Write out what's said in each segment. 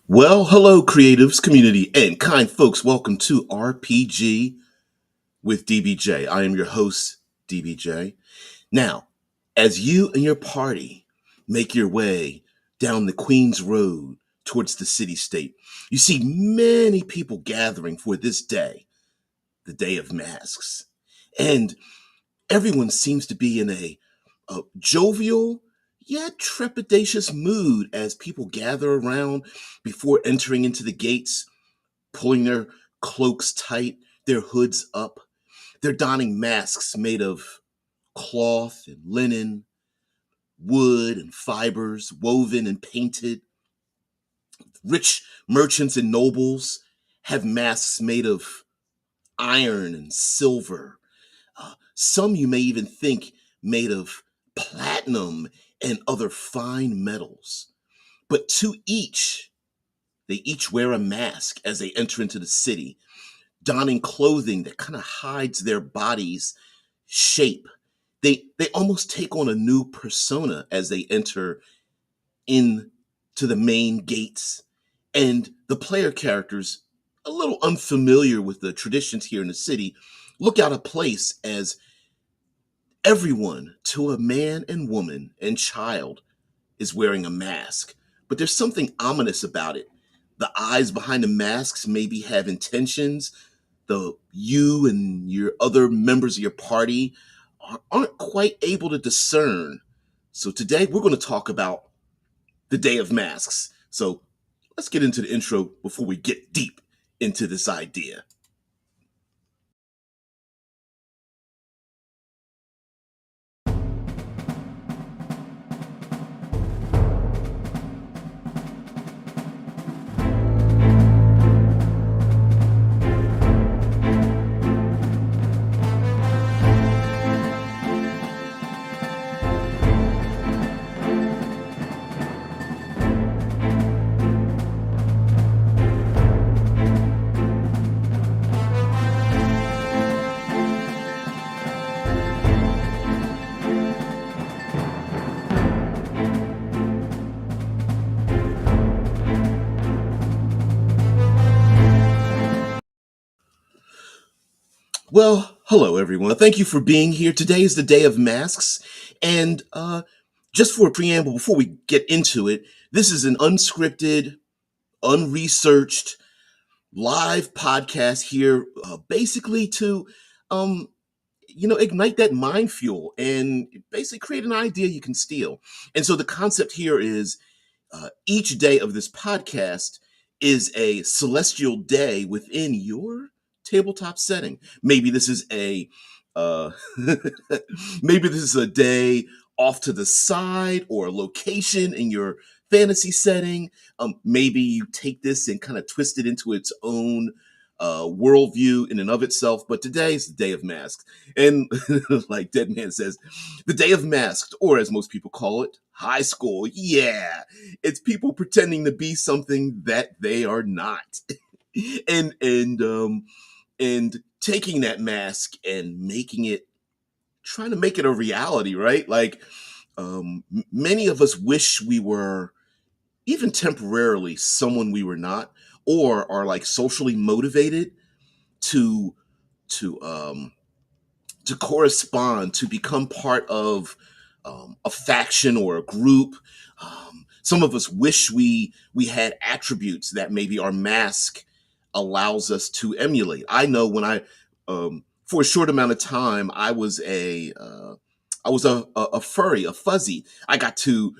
Well, hello, creatives, community, and kind folks. Welcome to RPG with DBJ. I am your host, DBJ. Now, as you and your party make your way down the Queen's Road towards the city state, you see many people gathering for this day, the Day of Masks. And everyone seems to be in a jovial yet trepidatious mood as people gather around before entering into the gates, pulling their cloaks tight, their hoods up. They're donning masks made of cloth and linen, wood and fibers, woven and painted. Rich merchants and nobles have masks made of iron and silver. Some you may even think made of platinum and other fine metals. But to each, they each wear a mask as they enter into the city, donning clothing that kind of hides their body's shape. They almost take on a new persona as they enter into the main gates. And the player characters, a little unfamiliar with the traditions here in the city, look out of place as everyone, to a man and woman and child, is wearing a mask. But there's something ominous about it. The eyes behind the masks maybe have intentions. You and your other members of your party aren't quite able to discern. So today we're going to talk about the Day of Masks. So let's get into the intro before we get deep into this idea. Well, hello everyone. Thank you for being here. Today is the Day of Masks. And just for a preamble, before we get into it, this is an unscripted, unresearched, live podcast here, basically to, um, ignite that mind fuel and basically create an idea you can steal. And so the concept here is each day of this podcast is a celestial day within your tabletop setting. Maybe this is a uh, maybe this is a day off to the side or a location in your fantasy setting. Maybe you take this and kind of twist it into its own worldview in and of itself. But today is the Day of Masks. And like Dead Man says, the Day of Masked, or as most people call it, high school. Yeah, it's people pretending to be something that they are not. and and taking that mask and trying to make it a reality, right? Like many of us wish we were even temporarily someone we were not, or are like socially motivated to to um to correspond, to become part of a faction or a group. Some of us wish we had attributes that maybe our mask allows us to emulate. I know when for a short amount of time, I was a furry, a fuzzy. I got to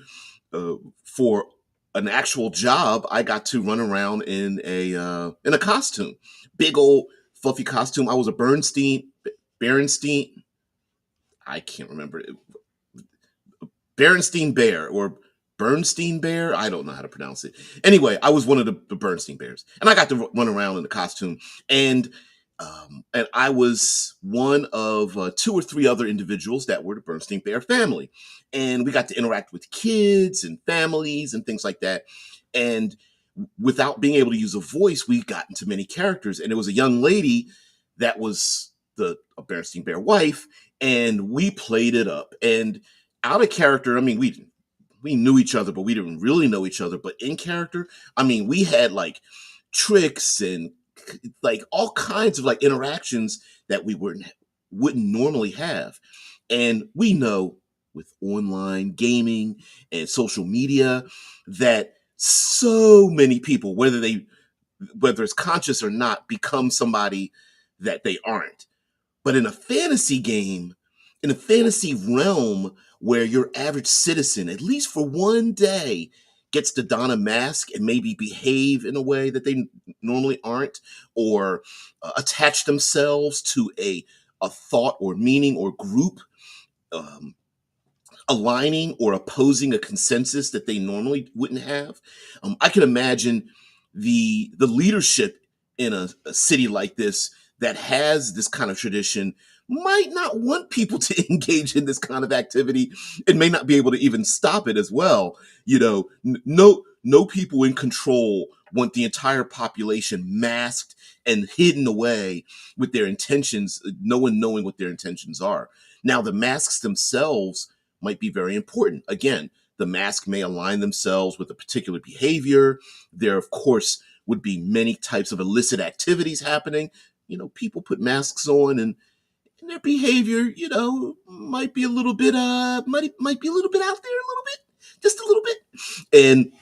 for an actual job, I got to run around in a costume, big old fluffy costume. I was a Berenstein. I can't remember it. Berenstein Bear or Bernstein Bear. I don't know how to pronounce it. Anyway, I was one of the Bernstein Bears, and I got to run around in the costume, and and I was one of two or three other individuals that were the Bernstein Bear family, and we got to interact with kids and families and things like that, and without being able to use a voice, we got into many characters, and it was a young lady that was the a Bernstein Bear wife, and we played it up and out of character. I mean, we we knew each other, but we didn't really know each other. But in character, I mean, we had like tricks and like all kinds of like interactions that we wouldn't normally have. And we know with online gaming and social media that so many people, whether it's conscious or not, become somebody that they aren't. But in a fantasy game, in a fantasy realm where your average citizen, at least for one day, gets to don a mask and maybe behave in a way that they normally aren't, or attach themselves to a thought or meaning or group, um, aligning or opposing a consensus that they normally wouldn't have. I can imagine the leadership in a city like this that has this kind of tradition might not want people to engage in this kind of activity and may not be able to even stop it as well. No people in control want the entire population masked and hidden away with their intentions, no one knowing what their intentions are. Now, the masks themselves might be very important. Again, the mask may align themselves with a particular behavior. There, of course, would be many types of illicit activities happening. People put masks on, and their behavior, might be a little bit might be a little bit out there, a little bit, just a little bit. And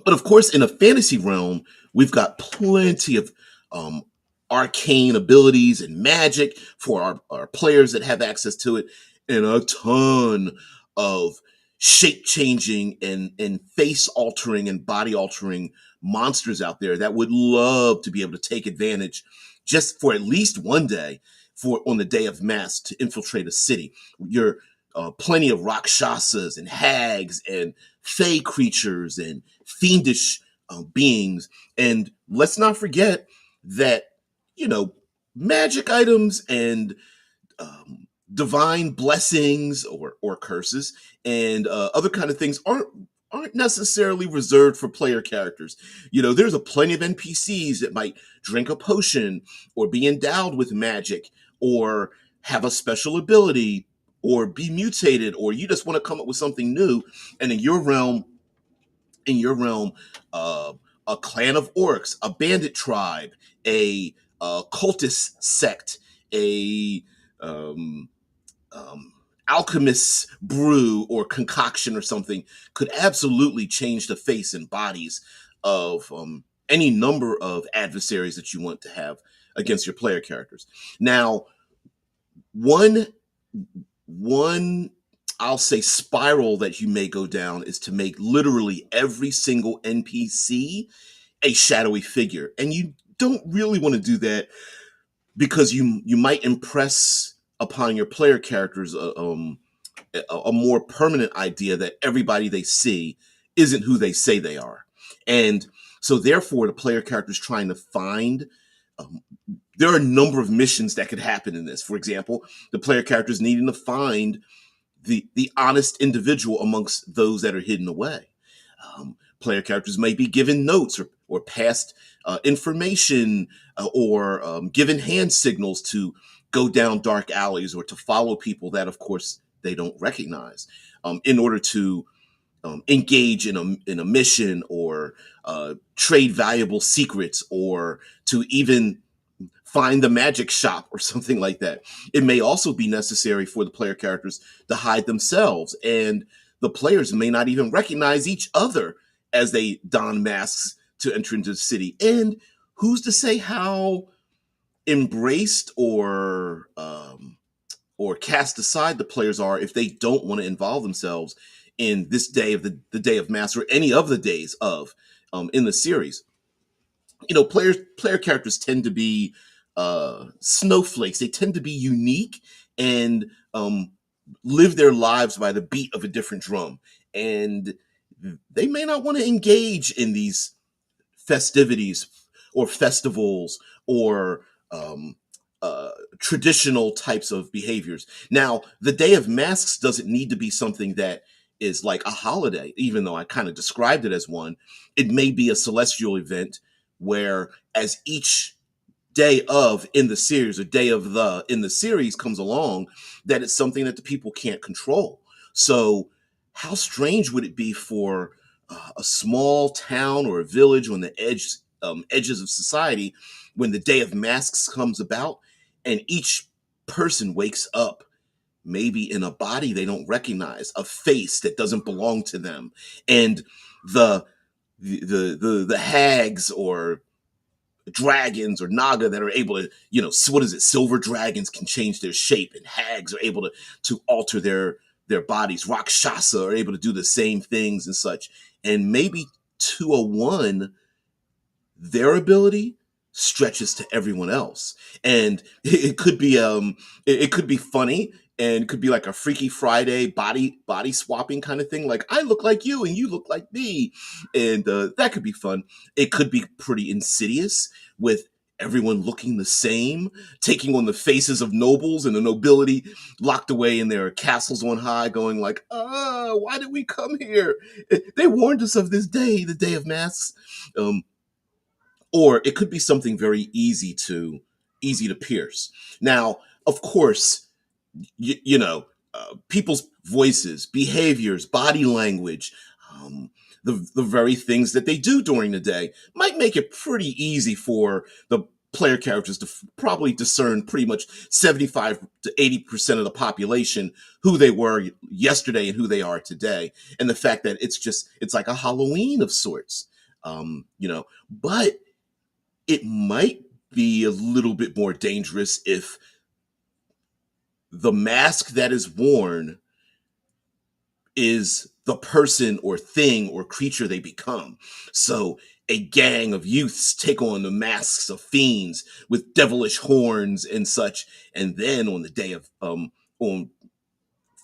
but of course, in a fantasy realm, we've got plenty of um, arcane abilities and magic for our players that have access to it, and a ton of shape changing and face altering and body altering monsters out there that would love to be able to take advantage just for at least one day for on the day of mass to infiltrate a city. You're plenty of rakshasas and hags and fey creatures and fiendish beings. And let's not forget that, you know, magic items and divine blessings or curses and other kind of things aren't necessarily reserved for player characters. There's a plenty of NPCs that might drink a potion or be endowed with magic or have a special ability or be mutated, or you just want to come up with something new. And in your realm, uh, a clan of orcs, a bandit tribe, a cultist sect, a um, um, alchemist's brew or concoction or something could absolutely change the face and bodies of any number of adversaries that you want to have against your player characters. Now, one one I'll say spiral that you may go down is to make literally every single NPC a shadowy figure. And you don't really want to do that because you might impress upon your player characters a more permanent idea that everybody they see isn't who they say they are. And so therefore the player character is trying to find um, there are a number of missions that could happen in this. For example, the player character is needing to find the honest individual amongst those that are hidden away. Player characters may be given notes or passed information or given hand signals to go down dark alleys or to follow people that, of course, they don't recognize in order to engage in a mission or trade valuable secrets or to even find the magic shop or something like that. It may also be necessary for the player characters to hide themselves, and the players may not even recognize each other as they don masks to enter into the city. And who's to say how embraced or cast aside the players are if they don't want to involve themselves in this day of the day of mass or any of the days of in the series. Player characters tend to be snowflakes. They tend to be unique and live their lives by the beat of a different drum, and they may not want to engage in these festivities or festivals or um, traditional types of behaviors. Now, the Day of Masks doesn't need to be something that is like a holiday, even though I kind of described it as one. It may be a celestial event where, as each day of in the series or day of in the series comes along, that it's something that the people can't control. So how strange would it be for a small town or a village on the edges of society when the Day of Masks comes about and each person wakes up maybe in a body they don't recognize, a face that doesn't belong to them, and the the hags or dragons or naga that are able to, what is it, silver dragons can change their shape, and hags are able to alter their bodies, rakshasa are able to do the same things and such, and maybe 201, their ability stretches to everyone else, and it could be it could be funny, and it could be like a Freaky Friday body swapping kind of thing, like I look like you and you look like me, and that could be fun. It could be pretty insidious, with everyone looking the same, taking on the faces of nobles and the nobility locked away in their castles on high, going like, why did we come here? They warned us of this day, the Day of Masks. Or it could be something very easy to pierce. Now, of course, people's voices, behaviors, body language, the very things that they do during the day might make it pretty easy for the player characters to probably discern pretty much 75 to 80% of the population, who they were yesterday and who they are today, and the fact that it's like a Halloween of sorts. But it might be a little bit more dangerous if the mask that is worn is the person or thing or creature they become. So a gang of youths take on the masks of fiends with devilish horns and such, and then on the day of on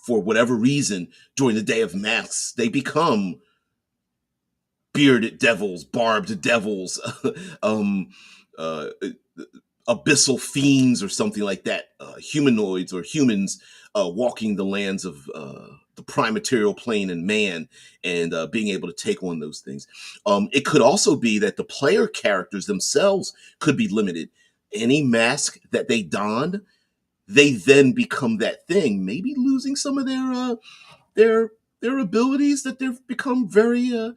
for whatever reason during the Day of Masks, they become bearded devils, barbed devils, um, uh, abyssal fiends, or something like that. Humanoids or humans walking the lands of the prime material plane and man, and being able to take on those things. It could also be that the player characters themselves could be limited. Any mask that they donned, they then become that thing, maybe losing some of their their abilities that they've become very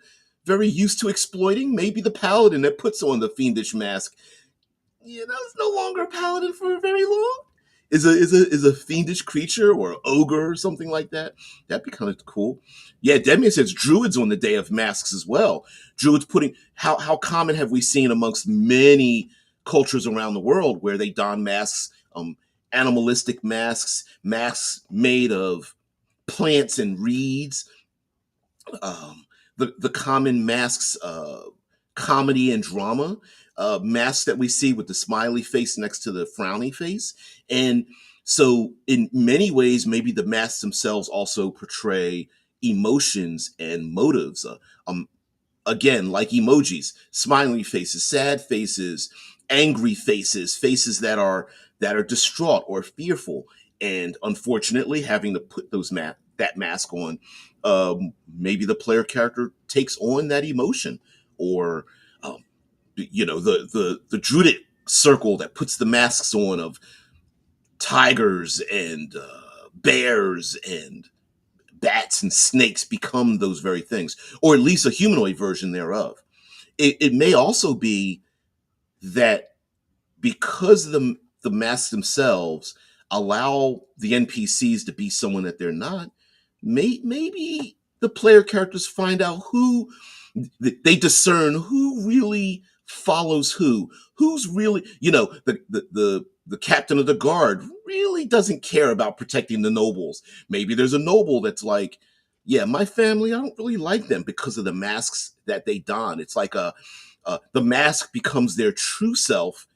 used to exploiting. Maybe the paladin that puts on the fiendish mask, is no longer a paladin for very long. Is a fiendish creature or an ogre or something like that. That'd be kind of cool. Yeah, Demi says druids on the Day of Masks as well. Druids putting how common have we seen amongst many cultures around the world where they don masks, animalistic masks, masks made of plants and reeds, the common masks, comedy and drama, masks that we see with the smiley face next to the frowny face. And so in many ways, maybe the masks themselves also portray emotions and motives. Again, like emojis, smiley faces, sad faces, angry faces, faces that are distraught or fearful, and unfortunately having to put that mask on, maybe the player character takes on that emotion, or the druidic circle that puts the masks on of tigers and bears and bats and snakes become those very things, or at least a humanoid version thereof. It may also be that because the masks themselves allow the NPCs to be someone that they're not, maybe the player characters find out who they discern who really follows who's really, the captain of the guard really doesn't care about protecting the nobles. Maybe there's a noble that's like, yeah, my family, I don't really like them because of the masks that they don. It's like the mask becomes their true self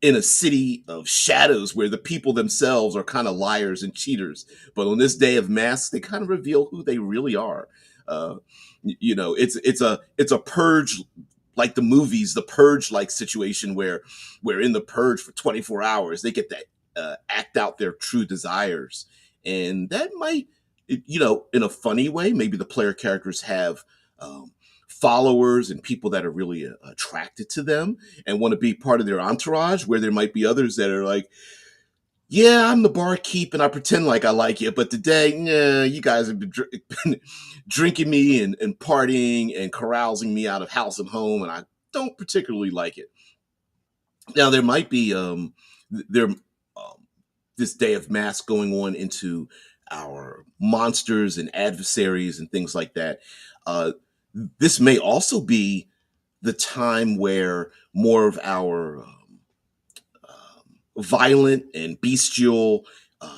in a city of shadows where the people themselves are kind of liars and cheaters. But on this Day of Masks, they kind of reveal who they really are. Uh, it's a purge, like the movies, the purge like situation where in the purge for 24 hours they get to act out their true desires, and that might, in a funny way, maybe the player characters have um, followers and people that are really attracted to them and want to be part of their entourage, where there might be others that are like, Yeah, I'm the barkeep and I pretend like I like you, but today, yeah, you guys have been, been drinking me and partying and carousing me out of house and home, and I don't particularly like it. Now there might be there this day of mass going on into our monsters and adversaries and things like that. Uh, this may also be the time where more of our violent and bestial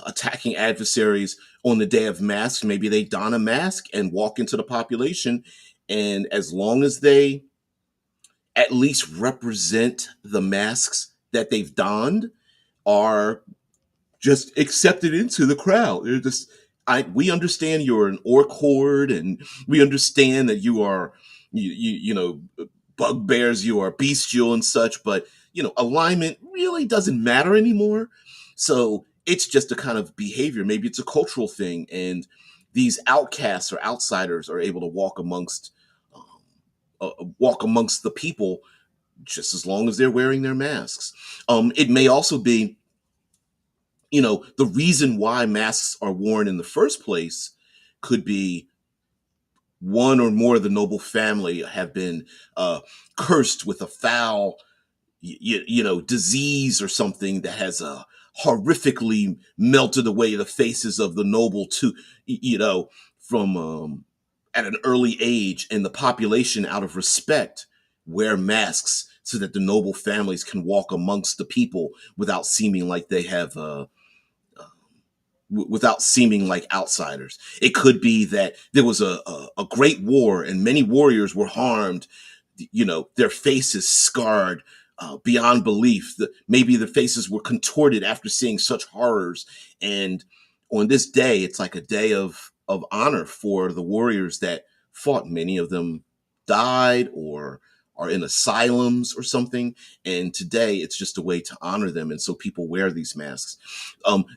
attacking adversaries on the day of masks, maybe they don a mask and walk into the population, and as long as they at least represent the masks that they've donned, are just accepted into the crowd. They're just, we understand you're an orc horde, and we understand that you are, you know, bugbears, you are bestial and such, but alignment really doesn't matter anymore. So it's just a kind of behavior. Maybe it's a cultural thing, and these outcasts or outsiders are able to um, walk amongst the people just as long as they're wearing their masks. It may also be, the reason why masks are worn in the first place could be one or more of the noble family have been cursed with a foul, disease or something that has horrifically melted away the faces of the noble to, from at an early age, and the population, out of respect, wear masks so that the noble families can walk amongst the people without seeming like they have without seeming like outsiders. It could be that there was a great war and many warriors were harmed, their faces scarred beyond belief. Maybe their faces were contorted after seeing such horrors. And on this day, it's like a day of honor for the warriors that fought. Many of them died or are in asylums or something. And today it's just a way to honor them. And so people wear these masks.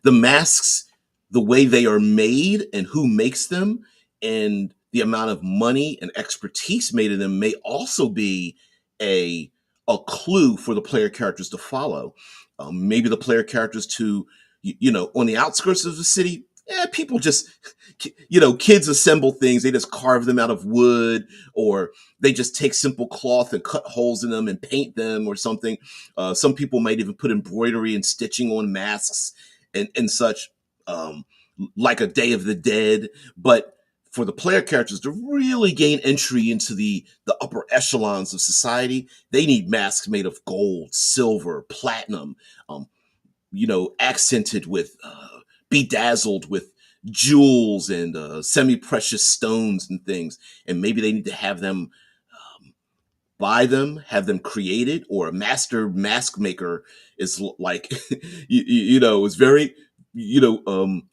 The masks, the way they are made and who makes them, and the amount of money and expertise made in them may also be a a clue for the player characters to follow. Maybe the player characters to, on the outskirts of the city, people just, kids assemble things. They just carve them out of wood, or they just take simple cloth and cut holes in them and paint them or something. Some people might even put embroidery and stitching on masks and such, um, like a Day of the Dead. But for the player characters to really gain entry into the upper echelons of society, they need masks made of gold, silver, platinum, um, accented with, bedazzled with jewels and semi-precious stones and things. And maybe they need to have them, buy them, have them created, or a master mask maker is like, is very, you know,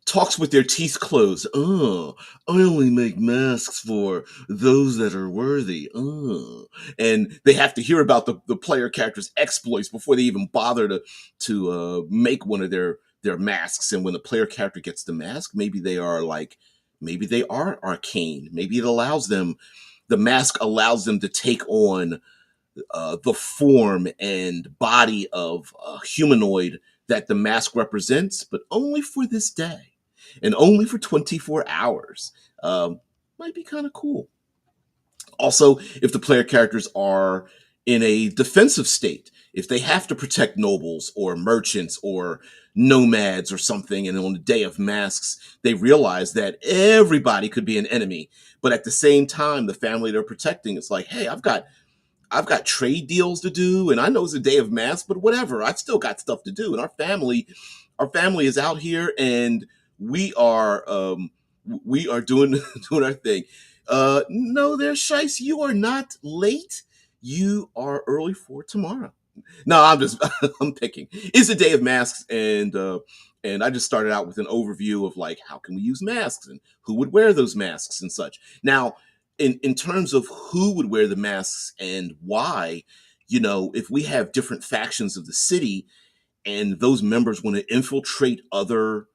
talks with their teeth closed. Oh, I only make masks for those that are worthy. Oh. And they have to hear about the player character's exploits before they even bother to make one of their masks. And when the player character gets the mask, maybe they are arcane. Maybe the mask allows them to take on the form and body of a humanoid that the mask represents, but only for this day and only for 24 hours. Might be kind of cool. Also, if the player characters are in a defensive state, if they have to protect nobles or merchants or nomads or something, and on the day of masks, they realize that everybody could be an enemy. But at the same time, the family they're protecting, it's like, hey, I've got trade deals to do, and I know it's a day of mass, but whatever. I've still got stuff to do, and our family is out here, and we are doing doing our thing. No, there, Shice, you are not late. You are early for tomorrow. No, I'm just I'm picking. It's a day of masks, and I just started out with an overview of like how can we use masks and who would wear those masks and such. Now, in terms of who would wear the masks and why, if we have different factions of the city and those members want to infiltrate other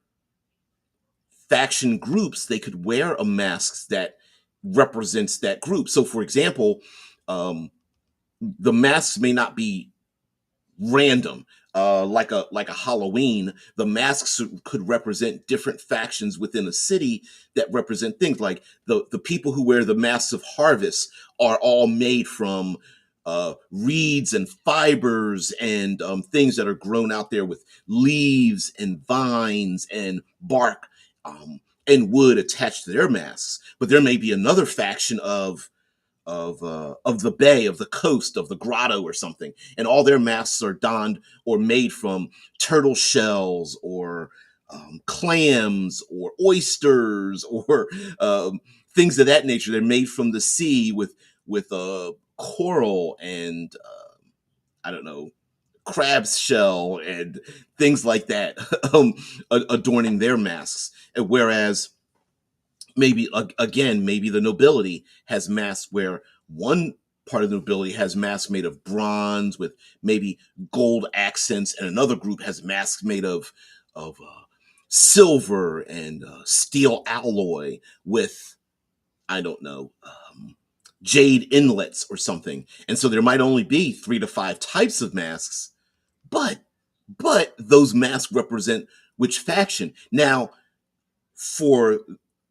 faction groups, they could wear a mask that represents that group. So, for example, um, the masks may not be random. like a Halloween, the masks could represent different factions within a city that represent things like the people who wear the masks of harvest are all made from reeds and fibers and things that are grown out there with leaves and vines and bark and wood attached to their masks. But there may be another faction of the bay, of the coast, of the grotto or something, and all their masks are donned or made from turtle shells or clams or oysters or things of that nature. They're made from the sea with coral and I don't know, crab's shell and things like that adorning their masks. And whereas maybe again, maybe the nobility has masks where one part of the nobility has masks made of bronze with maybe gold accents, and another group has masks made of silver and steel alloy with, I don't know, jade inlets or something. And so there might only be 3 to 5 types of masks, but those masks represent which faction. Now, for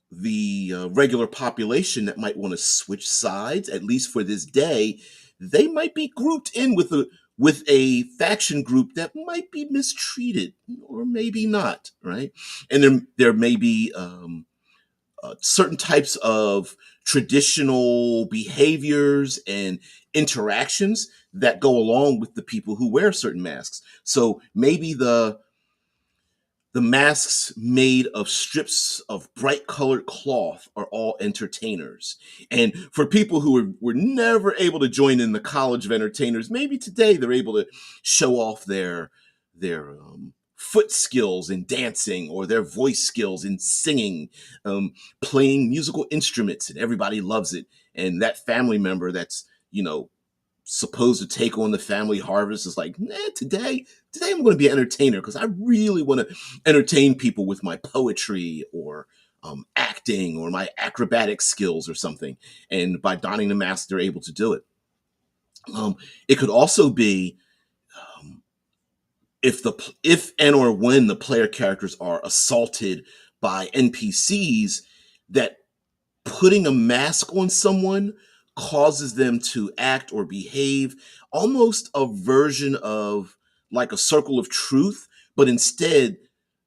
the regular population that might want to switch sides, at least for this day, they might be grouped in with a faction group that might be mistreated, or maybe not, right? And there may be certain types of traditional behaviors and interactions that go along with the people who wear certain masks. So maybe the masks made of strips of bright colored cloth are all entertainers. And for people who were never able to join in the College of Entertainers, maybe today they're able to show off their foot skills in dancing or their voice skills in singing, playing musical instruments, and everybody loves it. And that family member that's, supposed to take on the family harvest is like, nah, today I'm going to be an entertainer because I really want to entertain people with my poetry or acting or my acrobatic skills or something. And by donning the mask, they're able to do it. It could also be um, if and or when the player characters are assaulted by NPCs, that putting a mask on someone causes them to act or behave almost a version of like a circle of truth, but instead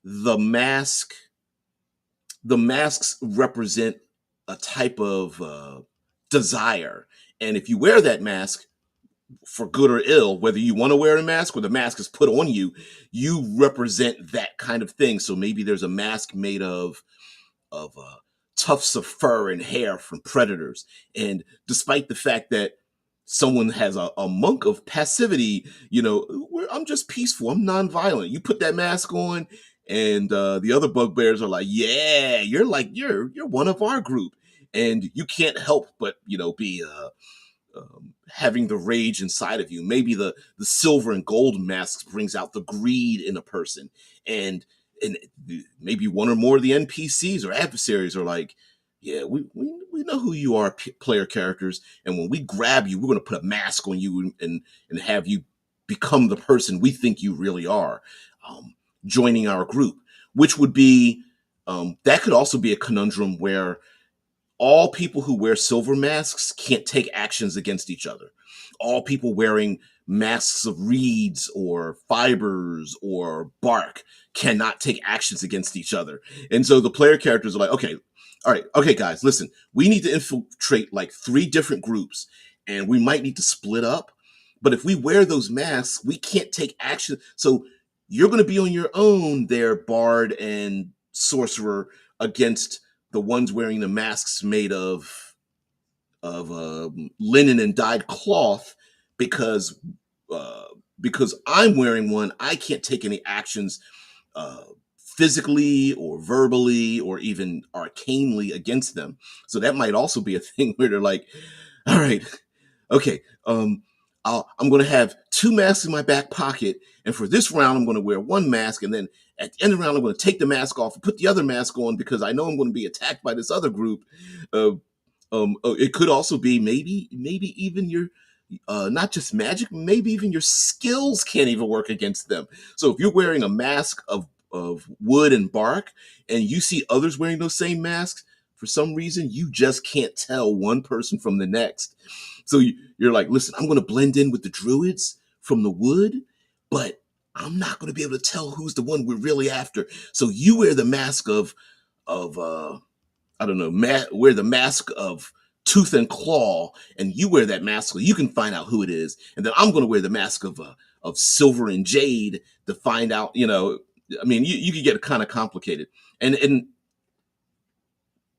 the mask the masks represent a type of desire. And if you wear that mask, for good or ill, whether you want to wear a mask or the mask is put on you, you represent that kind of thing. So maybe there's a mask made of tufts of fur and hair from predators. And despite the fact that someone has a monk of passivity, I'm just peaceful, I'm nonviolent. You put that mask on, and the other bugbears are like, "Yeah, you're one of our group," and you can't help but be having the rage inside of you. Maybe the silver and gold masks brings out the greed in a person, and maybe one or more of the NPCs or adversaries are like, yeah, we know who you are, player characters, and when we grab you, we're going to put a mask on you and have you become the person we think you really are, joining our group, which would be that could also be a conundrum where all people who wear silver masks can't take actions against each other. All people wearing masks of reeds or fibers or bark cannot take actions against each other. And so the player characters are like, okay, all right, okay, guys, listen, we need to infiltrate like 3 different groups and we might need to split up. But if we wear those masks, we can't take action. So you're going to be on your own there, bard and sorcerer, against the ones wearing the masks made of linen and dyed cloth, because uh, because I'm wearing one, I can't take any actions uh, physically or verbally or even arcanely against them. So that might also be a thing where they're like, all right, okay, I'm going to have 2 masks in my back pocket, and for this round, I'm going to wear 1 mask, and then at the end of the round, I'm going to take the mask off and put the other mask on because I know I'm going to be attacked by this other group. It could also be maybe even not just magic, maybe even your skills can't even work against them. So if you're wearing a mask of wood and bark and you see others wearing those same masks, for some reason, you just can't tell one person from the next. So you're like, listen, I'm going to blend in with the druids from the wood, but I'm not going to be able to tell who's the one we're really after. So you wear the mask of I don't know, wear the mask of tooth and claw, and you wear that mask so you can find out who it is. And then I'm going to wear the mask of silver and jade to find out. I mean, you could get kind of complicated, and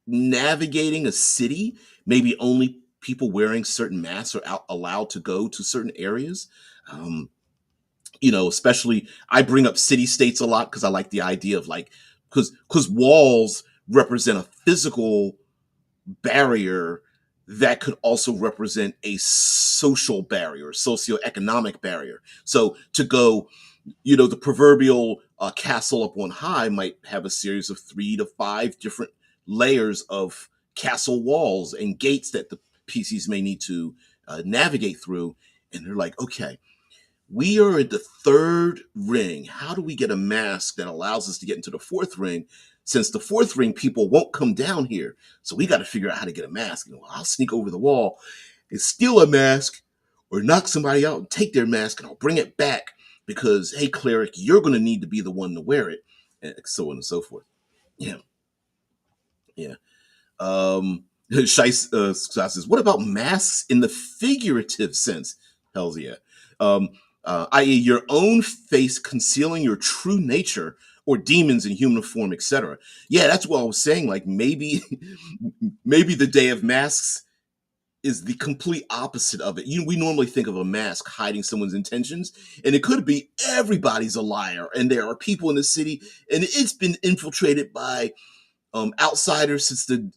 navigating a city, maybe only people wearing certain masks are allowed to go to certain areas. Um, Especially I bring up city states a lot because I like the idea of like because walls represent a physical barrier that could also represent a social barrier, socioeconomic barrier. So to go, the proverbial castle up on high might have a series of 3 to 5 different layers of castle walls and gates that the PCs may need to navigate through. And they're like, okay, we are at the third ring. How do we get a mask that allows us to get into the fourth ring? Since the fourth ring, people won't come down here. So we got to figure out how to get a mask. I'll sneak over the wall and steal a mask or knock somebody out and take their mask and I'll bring it back because, hey, cleric, you're going to need to be the one to wear it, and so on and so forth. Yeah. Yeah. Shice says, what about masks in the figurative sense? Hells yeah. I.e., your own face concealing your true nature or demons in human form, etc. Yeah, that's what I was saying. Like maybe, maybe the Day of Masks is the complete opposite of it. We normally think of a mask hiding someone's intentions, and it could be everybody's a liar, and there are people in the city, and it's been infiltrated by outsiders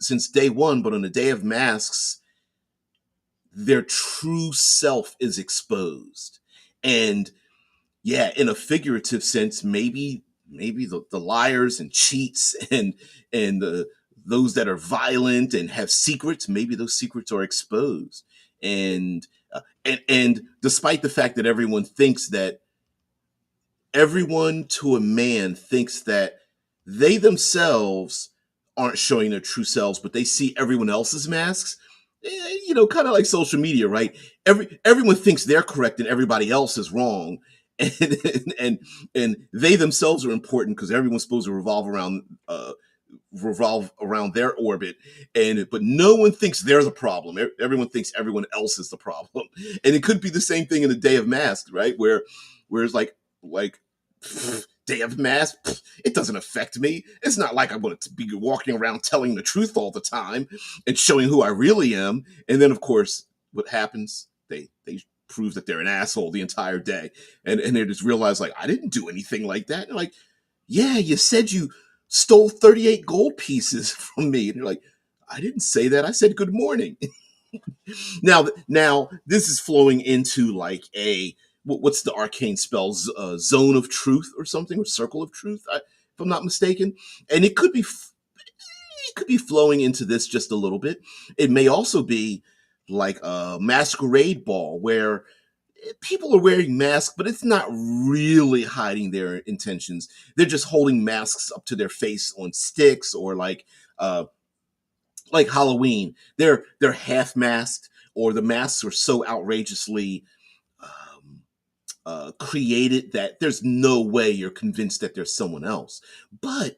since day one. But on the Day of Masks, their true self is exposed, and yeah, in a figurative sense, maybe the liars and cheats and those that are violent and have secrets, maybe those secrets are exposed. And despite the fact that everyone to a man thinks that they themselves aren't showing their true selves, but they see everyone else's masks. Kind of like social media, right? Everyone thinks they're correct and everybody else is wrong, and and they themselves are important because everyone's supposed to revolve around their orbit, but no one thinks they're the problem. Everyone thinks everyone else is the problem, and it could be the same thing in the Day of Masks, right? Where it's like Day of Mask, it doesn't affect me. It's not like I'm going to be walking around telling the truth all the time and showing who I really am. And then, of course, what happens? They prove that they're an asshole the entire day, and they just realize like I didn't do anything like that. And they're like, yeah, you said you stole 38 gold pieces from me, and you're like, I didn't say that. I said good morning. Now this is flowing into like what's the arcane spell, zone of truth or something, or circle of truth, if I'm not mistaken. And it could be flowing into this just a little bit. It may also be like a masquerade ball where people are wearing masks, but it's not really hiding their intentions. They're just holding masks up to their face on sticks, or like Halloween. They're half masked, or the masks are so outrageously created that there's no way you're convinced that there's someone else. But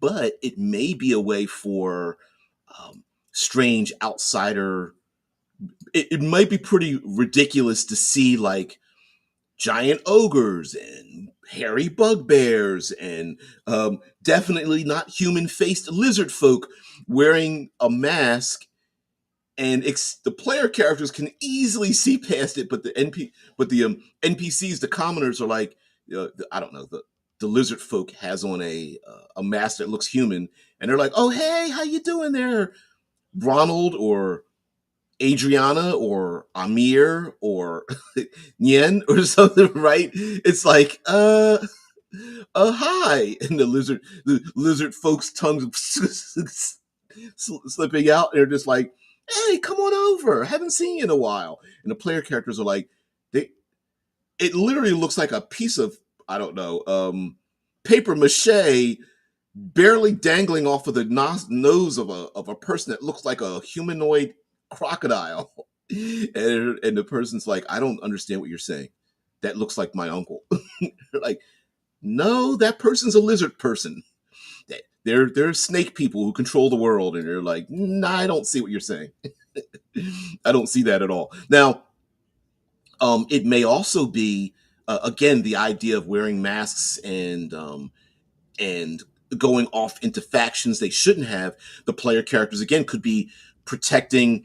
it may be a way for strange outsider. It might be pretty ridiculous to see like giant ogres and hairy bugbears and definitely not human faced lizard folk wearing a mask, and the player characters can easily see past it, but the NPCs, the commoners, are like, I don't know, the lizard folk has on a mask that looks human, and they're like, oh hey, how you doing there, Ronald or Adriana or Amir or Nien or something, right? It's like, hi, and the lizard folks' tongues slipping out, and they're just like, hey, come on over. I haven't seen you in a while. And the player characters are like, they. It literally looks like a piece of, I don't know, paper mache barely dangling off of the nose of a person that looks like a humanoid crocodile. And the person's like, I don't understand what you're saying. That looks like my uncle. Like, no, that person's a lizard person. They're snake people who control the world, and they're like, nah, I don't see what you're saying. I don't see that at all. Now, it may also be again the idea of wearing masks and going off into factions they shouldn't have. The player characters again could be protecting.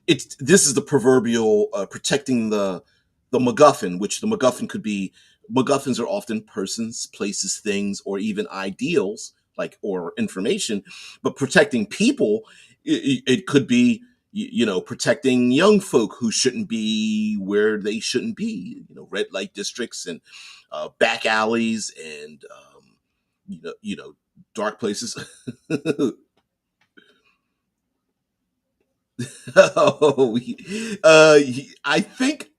It's this is the proverbial protecting the MacGuffin, which the MacGuffin could be. MacGuffins are often persons, places, things, or even ideals, like or information. But protecting people, it could be protecting young folk who shouldn't be where they shouldn't be. Red light districts and back alleys and dark places. Oh, I think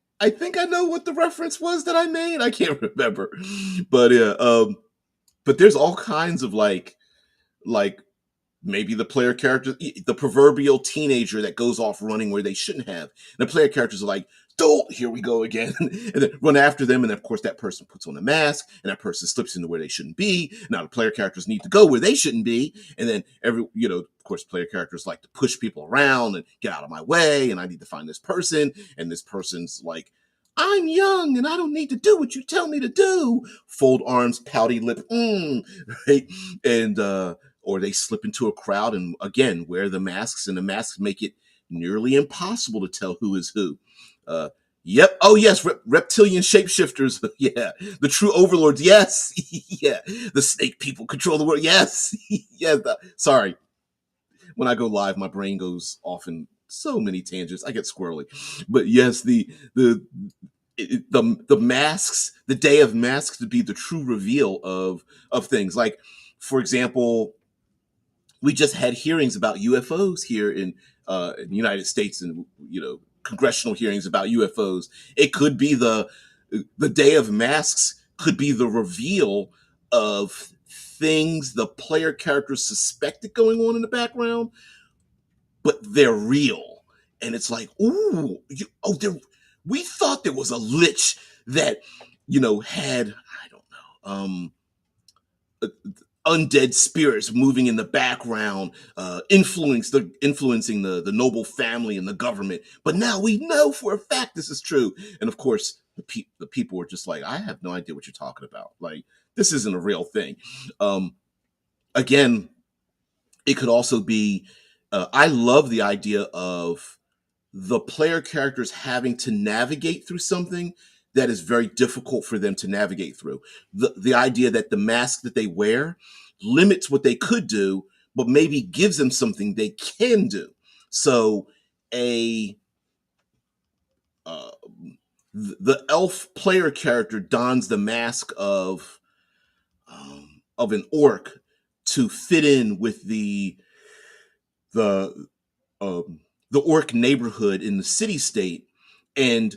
I know what the reference was that I made. I can't remember, but yeah, but there's all kinds of like maybe the player character, the proverbial teenager that goes off running where they shouldn't have. And the player characters are like, don't, here we go again. And then run after them. And of course, that person puts on a mask and that person slips into where they shouldn't be. Now the player characters need to go where they shouldn't be. And then of course, player characters like to push people around and get out of my way. And I need to find this person. And this person's like, I'm young and I don't need to do what you tell me to do. Fold arms, pouty lip, right? And, or they slip into a crowd and again wear the masks, and the masks make it nearly impossible to tell who is who. Yep. Oh yes, reptilian shapeshifters. Yeah, the true overlords. Yes. Yeah, the snake people control the world. Yes. Yeah. Sorry, when I go live, my brain goes off in so many tangents. I get squirrely, but yes, the masks, the day of masks, to be the true reveal of things. Like, for example, we just had hearings about UFOs here in the United States, and congressional hearings about UFOs. It could be the day of masks could be the reveal of things the player characters suspected going on in the background, but they're real, and it's like, ooh, we thought there was a lich that had, I don't know, undead spirits moving in the background, influencing the noble family and the government. But now we know for a fact this is true. And of course, the people were just like, I have no idea what you're talking about. Like, this isn't a real thing. Again, it could also be. I love the idea of the player characters having to navigate through something that is very difficult for them to navigate through. The idea that the mask that they wear limits what they could do, but maybe gives them something they can do. So a uh, the elf player character dons the mask of an orc to fit in with the um, the orc neighborhood in the city state. And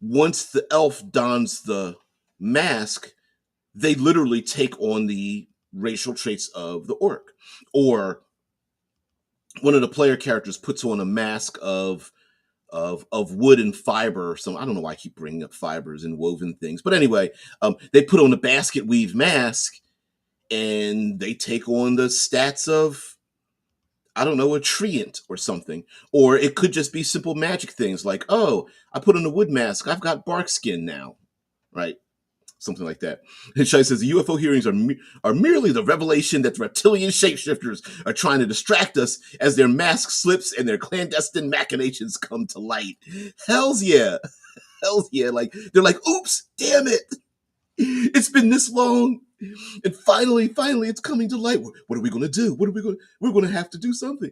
once the elf dons the mask, they literally take on the racial traits of the orc. Or one of the player characters puts on a mask of wood and fiber or some. I don't know why I keep bringing up fibers and woven things, but anyway, they put on a basket weave mask and they take on the stats of, I don't know, a treant or something. Or it could just be simple magic things like, oh, I put on a wood mask, I've got bark skin now, right? Something like that. And Shai says the UFO hearings are merely the revelation that the reptilian shapeshifters are trying to distract us as their mask slips and their clandestine machinations come to light. Hells yeah. Hells yeah. Like, they're like, oops, damn it. It's been this long. And finally, it's coming to light. What are we going to do? We're going to have to do something.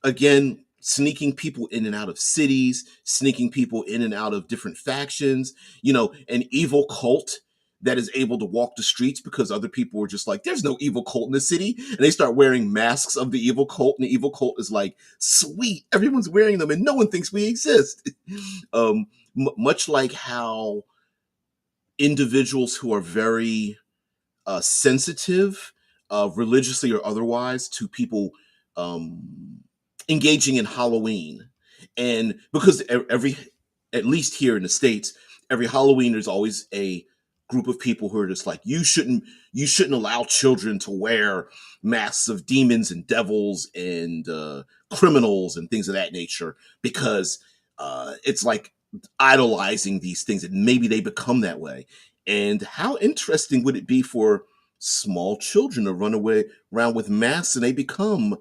Again, sneaking people in and out of cities, sneaking people in and out of different factions, an evil cult that is able to walk the streets because other people were just like, there's no evil cult in the city. And they start wearing masks of the evil cult. And the evil cult is like, sweet, everyone's wearing them and no one thinks we exist. Much like how individuals who are very sensitive, religiously or otherwise, to people um, engaging in Halloween. And because every, at least here in the States, every Halloween there's always a group of people who are just like, you shouldn't allow children to wear masks of demons and devils and criminals and things of that nature, because it's like idolizing these things and maybe they become that way. And how interesting would it be for small children to run away around with masks and they become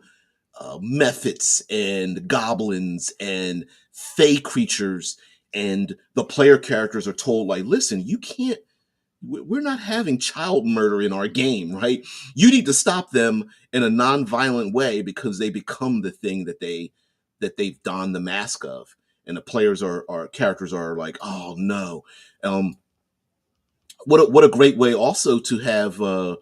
methods and goblins and fey creatures, and the player characters are told like, listen, you can't, we're not having child murder in our game, right? You need to stop them in a non-violent way because they become the thing that they've donned the mask of. And the players are characters are like, oh no. What a great way also to have a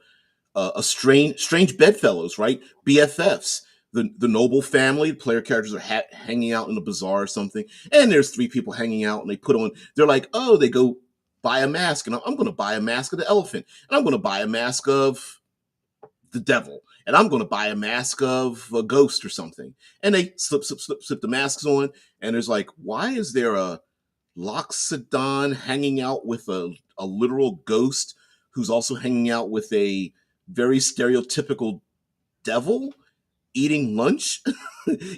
strange bedfellows, right? BFFs. The noble family, the player characters are hanging out in a bazaar or something, and there's three people hanging out, and they put on. They're like, oh, they go buy a mask, and I'm going to buy a mask of the elephant, and I'm going to buy a mask of the devil, and I'm going to buy a mask of a ghost or something. And they slip the masks on, and there's like, why is there a Loxodon hanging out with a literal ghost who's also hanging out with a very stereotypical devil eating lunch,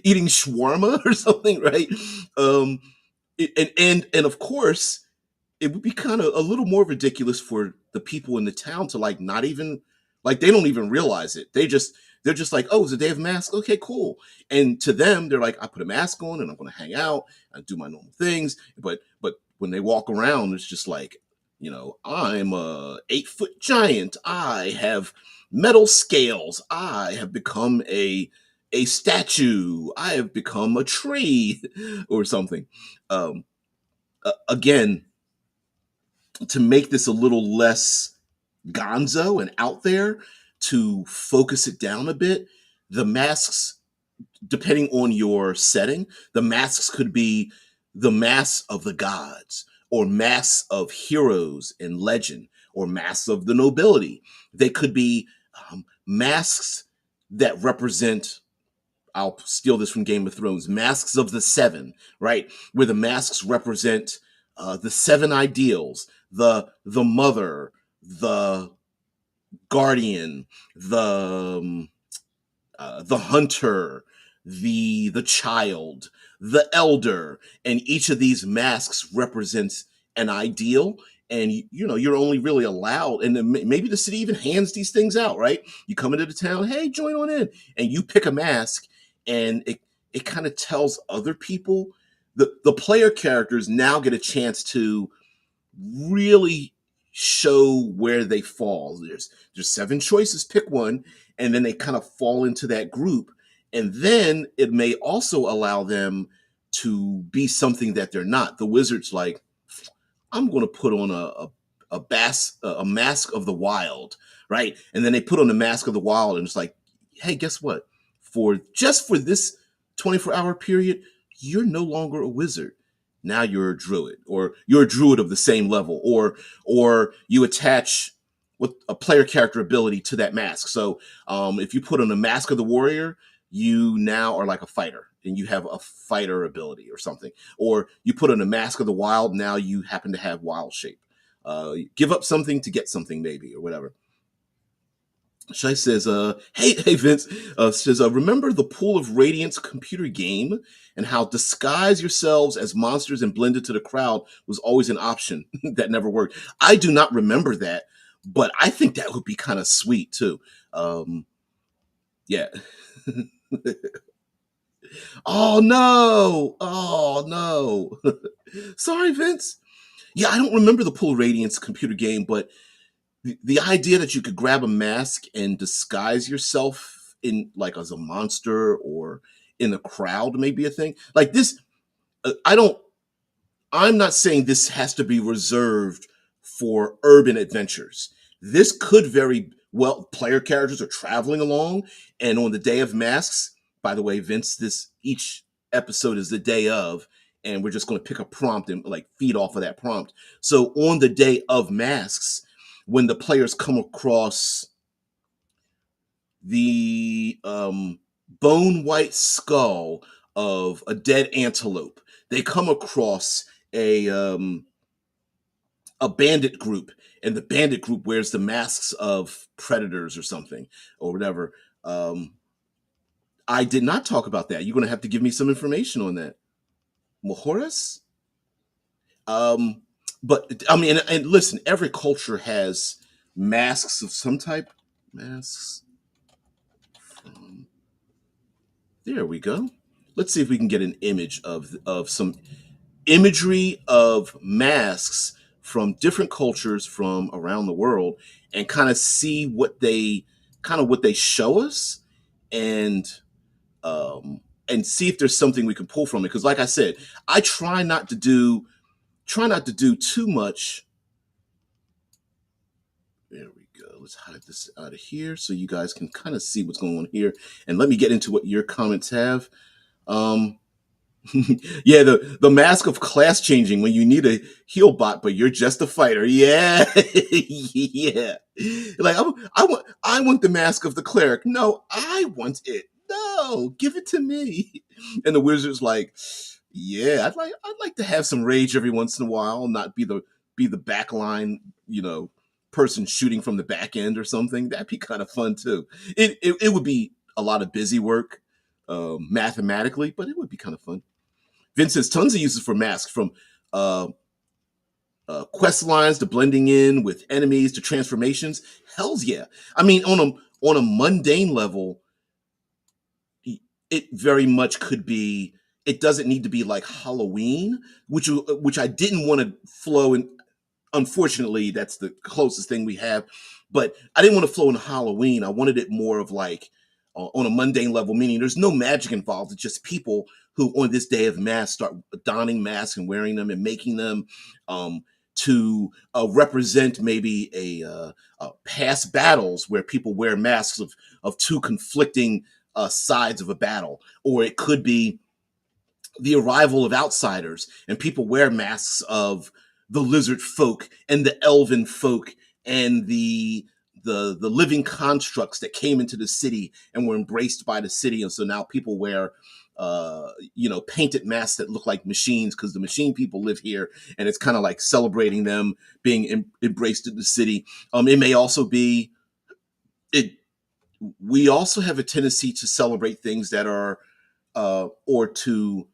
eating shawarma or something, right? Um, and of course, it would be kind of a little more ridiculous for the people in the town to like not even like they don't even realize it. They're just like, oh, it's a day of masks. Okay, cool. And to them, they're like, I put a mask on and I'm going to hang out and do my normal things. But when they walk around, it's just like, I'm a 8-foot giant. I have metal scales. I have become a statue. I have become a tree or something. Again, to make this a little less gonzo and out there, to focus it down a bit, the masks, depending on your setting, the masks could be the masks of the gods, or masks of heroes and legend, or masks of the nobility. They could be masks that represent, I'll steal this from Game of Thrones, masks of the seven, right? Where the masks represent the seven ideals, the mother, the guardian, the hunter, the child, the elder, and each of these masks represents an ideal. And you're only really allowed, and then maybe the city even hands these things out, right? You come into the town, hey, join on in, and you pick a mask, and it kind of tells other people. The player characters now get a chance to really show where they fall. There's seven choices, pick one, and then they kind of fall into that group. And then it may also allow them to be something that they're not. The wizard's like, I'm going to put on a mask of the wild, right? And then they put on the mask of the wild, and it's like, hey, guess what? For this 24-hour period, you're no longer a wizard. Now you're a druid, or you're a druid of the same level, or you attach with a player character ability to that mask. So if you put on the mask of the warrior, you now are like a fighter and you have a fighter ability or something. Or you put on a mask of the wild, now you happen to have wild shape. Give up something to get something, maybe, or whatever. Shai says, hey Vince, says, remember the Pool of Radiance computer game and how disguise yourselves as monsters and blend into the crowd was always an option that never worked. I do not remember that, but I think that would be kind of sweet too. Yeah. Oh no! Oh no! Sorry, Vince. Yeah, I don't remember the Pool of Radiance computer game, but the idea that you could grab a mask and disguise yourself in like as a monster or in a crowd may be a thing. Like this, I'm not saying this has to be reserved for urban adventures. This could very well, player characters are traveling along, and on the day of masks, by the way, Vince, this each episode is the day of, and we're just going to pick a prompt and like feed off of that prompt. So on the day of masks, when the players come across the bone white skull of a dead antelope, they come across a bandit group, and the bandit group wears the masks of predators or something or whatever. I did not talk about that. You're going to have to give me some information on that. Mohoras? Um, but I mean, and listen, every culture has masks of some type. Masks from. There we go. Let's see if we can get an image of some imagery of masks from different cultures from around the world, and kind of see what they show us, and um and see if there's something we can pull from it, because like I said, I try not to do too much. There we go. Let's hide this out of here so you guys can kind of see what's going on here, and let me get into what your comments have. um Yeah, the mask of class changing when you need a heal bot, but you're just a fighter. Yeah, yeah. Like I want the mask of the cleric. No, I want it. No, give it to me. And the wizard's like, yeah, I'd like to have some rage every once in a while, not be the backline, person shooting from the back end or something. That'd be kind of fun too. It would be a lot of busy work, mathematically, but it would be kind of fun. Vince has tons of uses for masks, from uh, quest lines to blending in with enemies to transformations. Hell's yeah! I mean, on a mundane level, it very much could be. It doesn't need to be like Halloween, which I didn't want to flow in. Unfortunately, that's the closest thing we have. But I didn't want to flow in Halloween. I wanted it more of like on a mundane level, meaning there's no magic involved. It's just people who, on this day of mass, start donning masks and wearing them and making them to represent maybe past battles where people wear masks of two conflicting sides of a battle. Or it could be the arrival of outsiders, and people wear masks of the lizard folk and the elven folk and the living constructs that came into the city and were embraced by the city. And so now people wear painted masks that look like machines, because the machine people live here, and it's kind of like celebrating them being embraced in the city. It may also be it We also have a tendency to celebrate things that are or to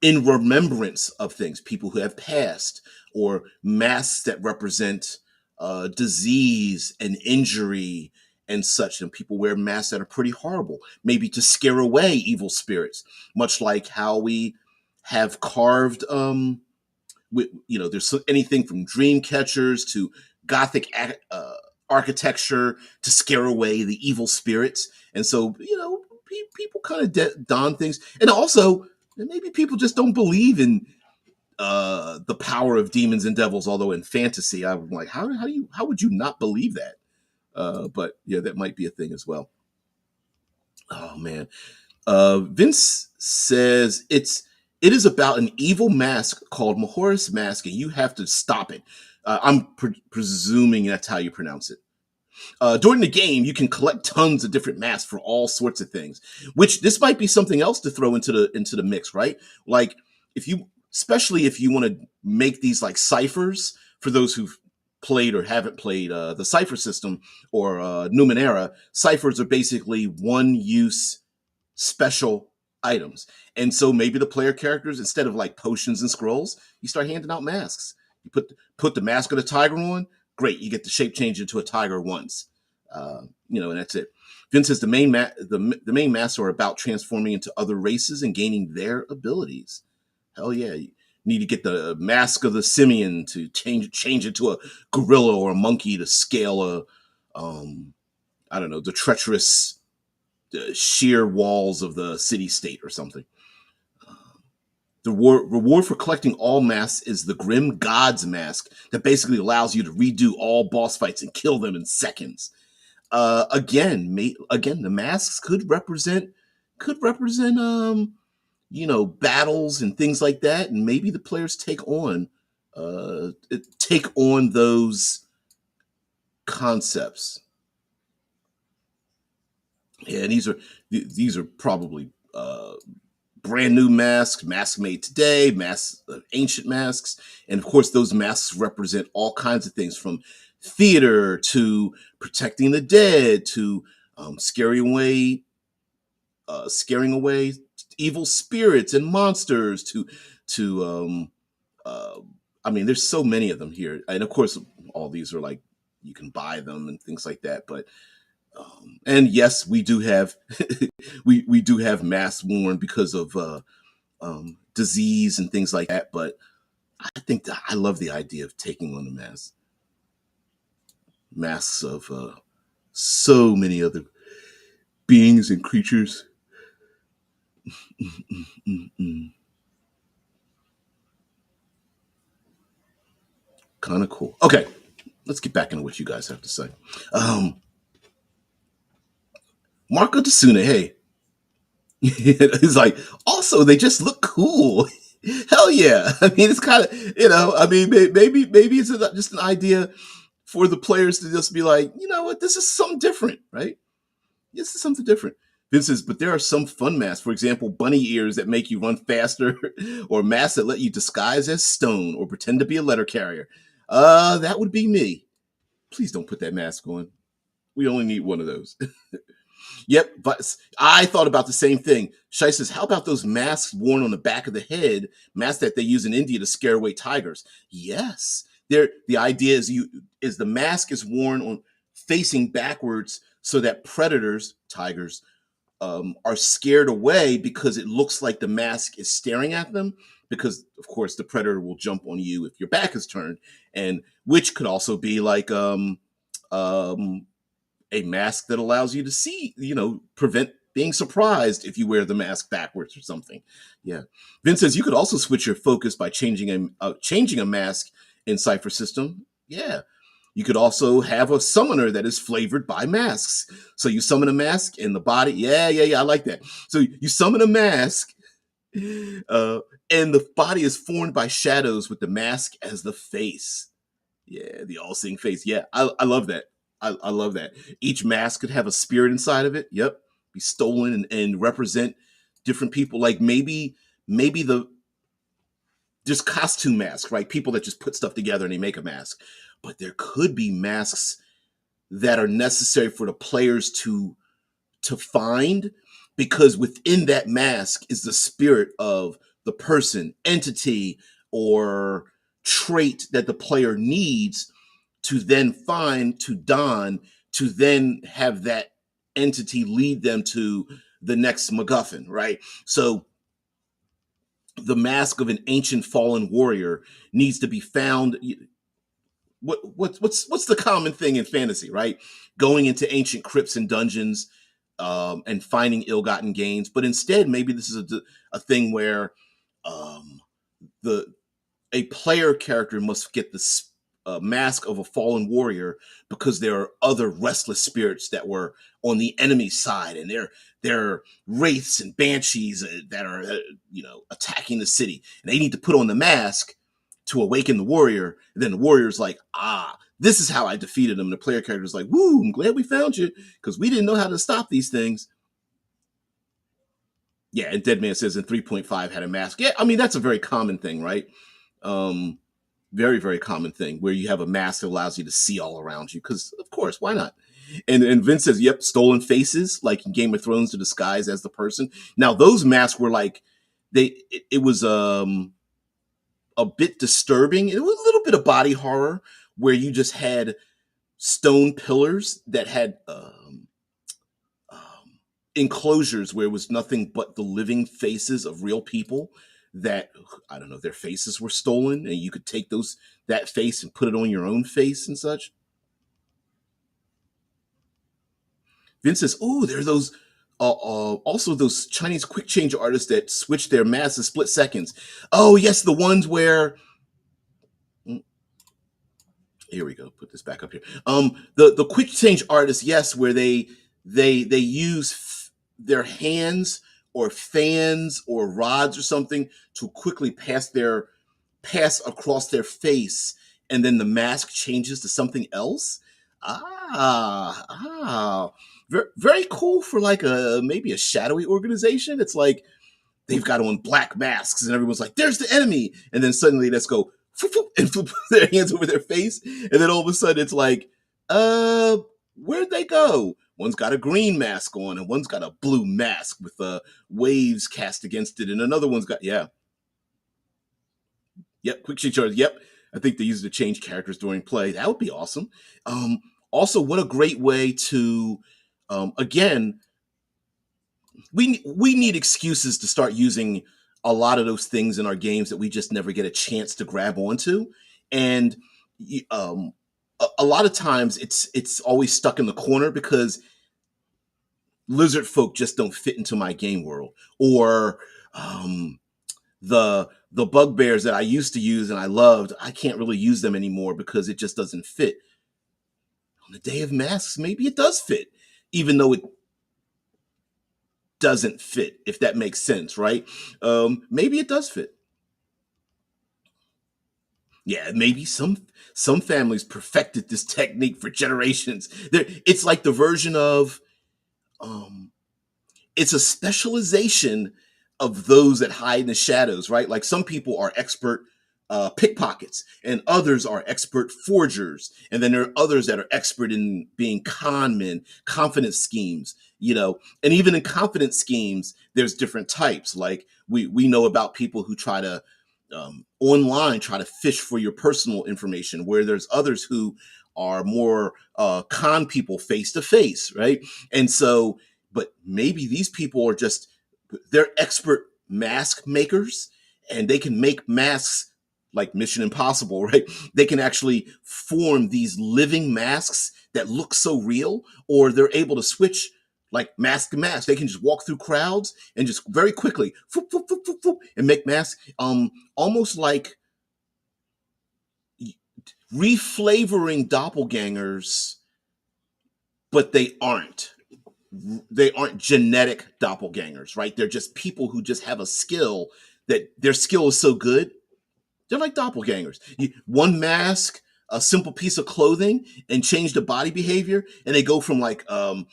in remembrance of things, people who have passed, or masks that represent disease and injury and such. And people wear masks that are pretty horrible, maybe to scare away evil spirits, much like how we have carved, there's anything from dream catchers to Gothic architecture to scare away the evil spirits. And so, people kind of don things. And also, maybe people just don't believe in the power of demons and devils. Although in fantasy, I'm like, how would you not believe that? But yeah, that might be a thing as well. Oh man, Vince says it is about an evil mask called Mahoris Mask, and you have to stop it. I'm presuming that's how you pronounce it. During the game, you can collect tons of different masks for all sorts of things. Which this might be something else to throw into the mix, right? Like especially if you want to make these like ciphers, for those who've played or haven't played the cipher system or Numenera. Ciphers are basically one-use special items, and so maybe the player characters, instead of like potions and scrolls, you start handing out masks. You put the mask of the tiger on. Great, you get the shape change into a tiger once, and that's it. Vince says the main masks are about transforming into other races and gaining their abilities. Hell yeah, you need to get the mask of the simian to change it to a gorilla or a monkey to scale I don't know, the treacherous sheer walls of the city state or something. The reward for collecting all masks is the Grim God's Mask that basically allows you to redo all boss fights and kill them in seconds. Again, the masks could represent battles and things like that, and maybe the players take on those concepts. Yeah, and these are probably brand new masks made today, ancient masks, and of course those masks represent all kinds of things from theater to protecting the dead to scaring away evil spirits and monsters to uh, I mean, there's so many of them here, and of course all these are like you can buy them and things like that, but and yes, we do have we do have masks worn because of disease and things like that. But I think that I love the idea of taking on the masks of so many other beings and creatures. Kind of cool. Okay, let's get back into what you guys have to say. Um, Marco Desuna, hey, it's like also they just look cool. Hell yeah! I mean, it's kind of I mean, maybe it's just an idea for the players to just be like, you know what, this is something different, right? This is something different. Vince says, but there are some fun masks. For example, bunny ears that make you run faster, or masks that let you disguise as stone or pretend to be a letter carrier. That would be me. Please don't put that mask on. We only need one of those. Yep, but I thought about the same thing. Shai says, how about those masks worn on the back of the head, masks that they use in India to scare away tigers? Yes. The idea is the mask is worn on facing backwards so that predators, tigers, are scared away because it looks like the mask is staring at them. Because of course the predator will jump on you if your back is turned, and which could also be like um, a mask that allows you to see, prevent being surprised if you wear the mask backwards or something. Yeah. Vince says you could also switch your focus by changing a mask in Cypher System. Yeah. You could also have a summoner that is flavored by masks. So you summon a mask in the body. Yeah, yeah, yeah. I like that. So you summon a mask, and the body is formed by shadows with the mask as the face. Yeah, the all-seeing face. Yeah, I love that. I love that. Each mask could have a spirit inside of it. Yep, be stolen and represent different people. Like maybe the just costume masks, right? People that just put stuff together and they make a mask. But there could be masks that are necessary for the players to find, because within that mask is the spirit of the person, entity, or trait that the player needs to then find, to don, to then have that entity lead them to the next MacGuffin, right? So the mask of an ancient fallen warrior needs to be found. What's the common thing in fantasy, right? Going into ancient crypts and dungeons, and finding ill-gotten gains. But instead, maybe this is a thing where um, the a player character must get the mask of a fallen warrior because there are other restless spirits that were on the enemy side, and they're wraiths and banshees that are attacking the city, and they need to put on the mask to awaken the warrior. And then the warrior's like, this is how I defeated them. And the player character is like, woo, I'm glad we found you because we didn't know how to stop these things. Yeah, and Deadman says in 3.5 had a mask. Yeah, I mean, that's a very common thing, right? Um, very, very common thing where you have a mask that allows you to see all around you because, of course, why not? And Vince says, yep, stolen faces, like in Game of Thrones, to disguise as the person. Now, those masks were like, it was a bit disturbing. It was a little bit of body horror where you just had stone pillars that had enclosures where it was nothing but the living faces of real people that, I don't know, their faces were stolen, and you could take that face and put it on your own face and such. Vince says, "Oh, there are those Also, those Chinese quick change artists that switch their masks in split seconds. Oh yes, the ones where here we go. Put this back up here. The quick change artists, yes, where they use their hands or fans or rods or something to quickly pass across their face, and then the mask changes to something else. Very, very cool for like a maybe a shadowy organization. It's like they've got on black masks and everyone's like, there's the enemy. And then suddenly let's go and flip their hands over their face. And then all of a sudden it's like, uh, where'd they go? One's got a green mask on and one's got a blue mask with waves cast against it. And another one's got, yeah. Yep, quick change charge. Yep. I think they use it to change characters during play. That would be awesome. Also, what a great way to, again, we need excuses to start using a lot of those things in our games that we just never get a chance to grab onto, and a lot of times it's always stuck in the corner because lizard folk just don't fit into my game world, or the bugbears that I used to use and I loved, I can't really use them anymore because it just doesn't fit. On the Day of Masks, maybe it does fit, even though it doesn't fit, if that makes sense, right? Maybe it does fit. Yeah, maybe some families perfected this technique for generations. It's like the version of um, it's a specialization of those that hide in the shadows, right? Like some people are expert pickpockets, and others are expert forgers, and then there are others that are expert in being con men, confidence schemes, and even in confidence schemes, there's different types. Like we know about people who try to online try to fish for your personal information, where there's others who are more con people face to face, right? And so, but maybe these people are just they're expert mask makers, and they can make masks like Mission Impossible, right? They can actually form these living masks that look so real, or they're able to switch like mask to mask. They can just walk through crowds and just very quickly foop, foop, foop, foop, foop, and make masks. Almost like reflavoring doppelgangers, but they aren't. They aren't genetic doppelgangers, right? They're just people who just have a skill that their skill is so good. They're like doppelgangers. One mask, a simple piece of clothing, and change the body behavior, and they go from like a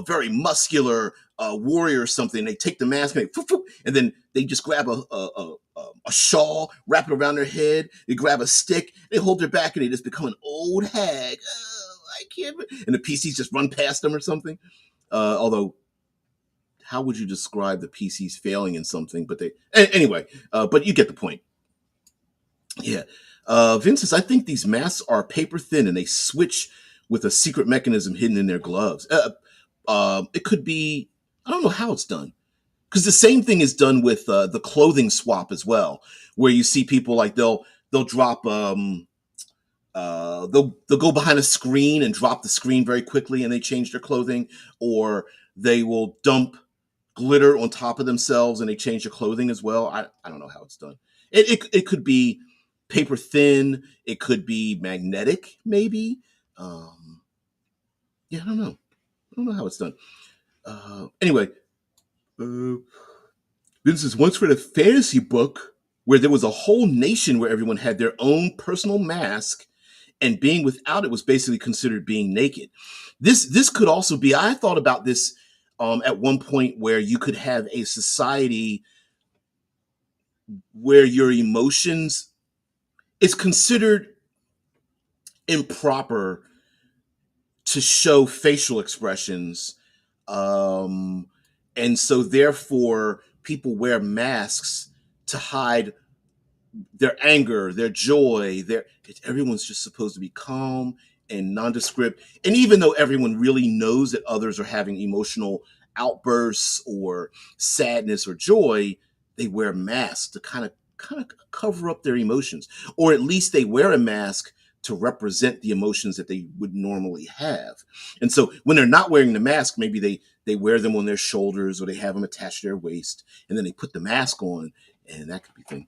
very muscular warrior or something. They take the mask and then they just grab a shawl, wrap it around their head. They grab a stick, they hold their back, and they just become an old hag. I can't. And the PCs just run past them or something. Although, how would you describe the PCs failing in something? But anyway. But you get the point. Yeah. Vince says, I think these masks are paper thin and they switch with a secret mechanism hidden in their gloves. It could be, I don't know how it's done. Because the same thing is done with the clothing swap as well, where you see people like they'll drop they'll go behind a screen and drop the screen very quickly and they change their clothing, or they will dump glitter on top of themselves and they change their clothing as well. I don't know how it's done. It could be paper thin. It could be magnetic, maybe. Yeah, I don't know. I don't know how it's done. Anyway, uh, this is once read a fantasy book where there was a whole nation where everyone had their own personal mask, and being without it was basically considered being naked. This could also be. I thought about this at one point where you could have a society where your emotions it's considered improper to show facial expressions, um, and so therefore people wear masks to hide their anger, their joy, everyone's just supposed to be calm and nondescript. And even though everyone really knows that others are having emotional outbursts or sadness or joy, they wear masks to kind of cover up their emotions. Or at least they wear a mask to represent the emotions that they would normally have. And so when they're not wearing the mask, maybe they wear them on their shoulders or they have them attached to their waist, and then they put the mask on, and that could be thing.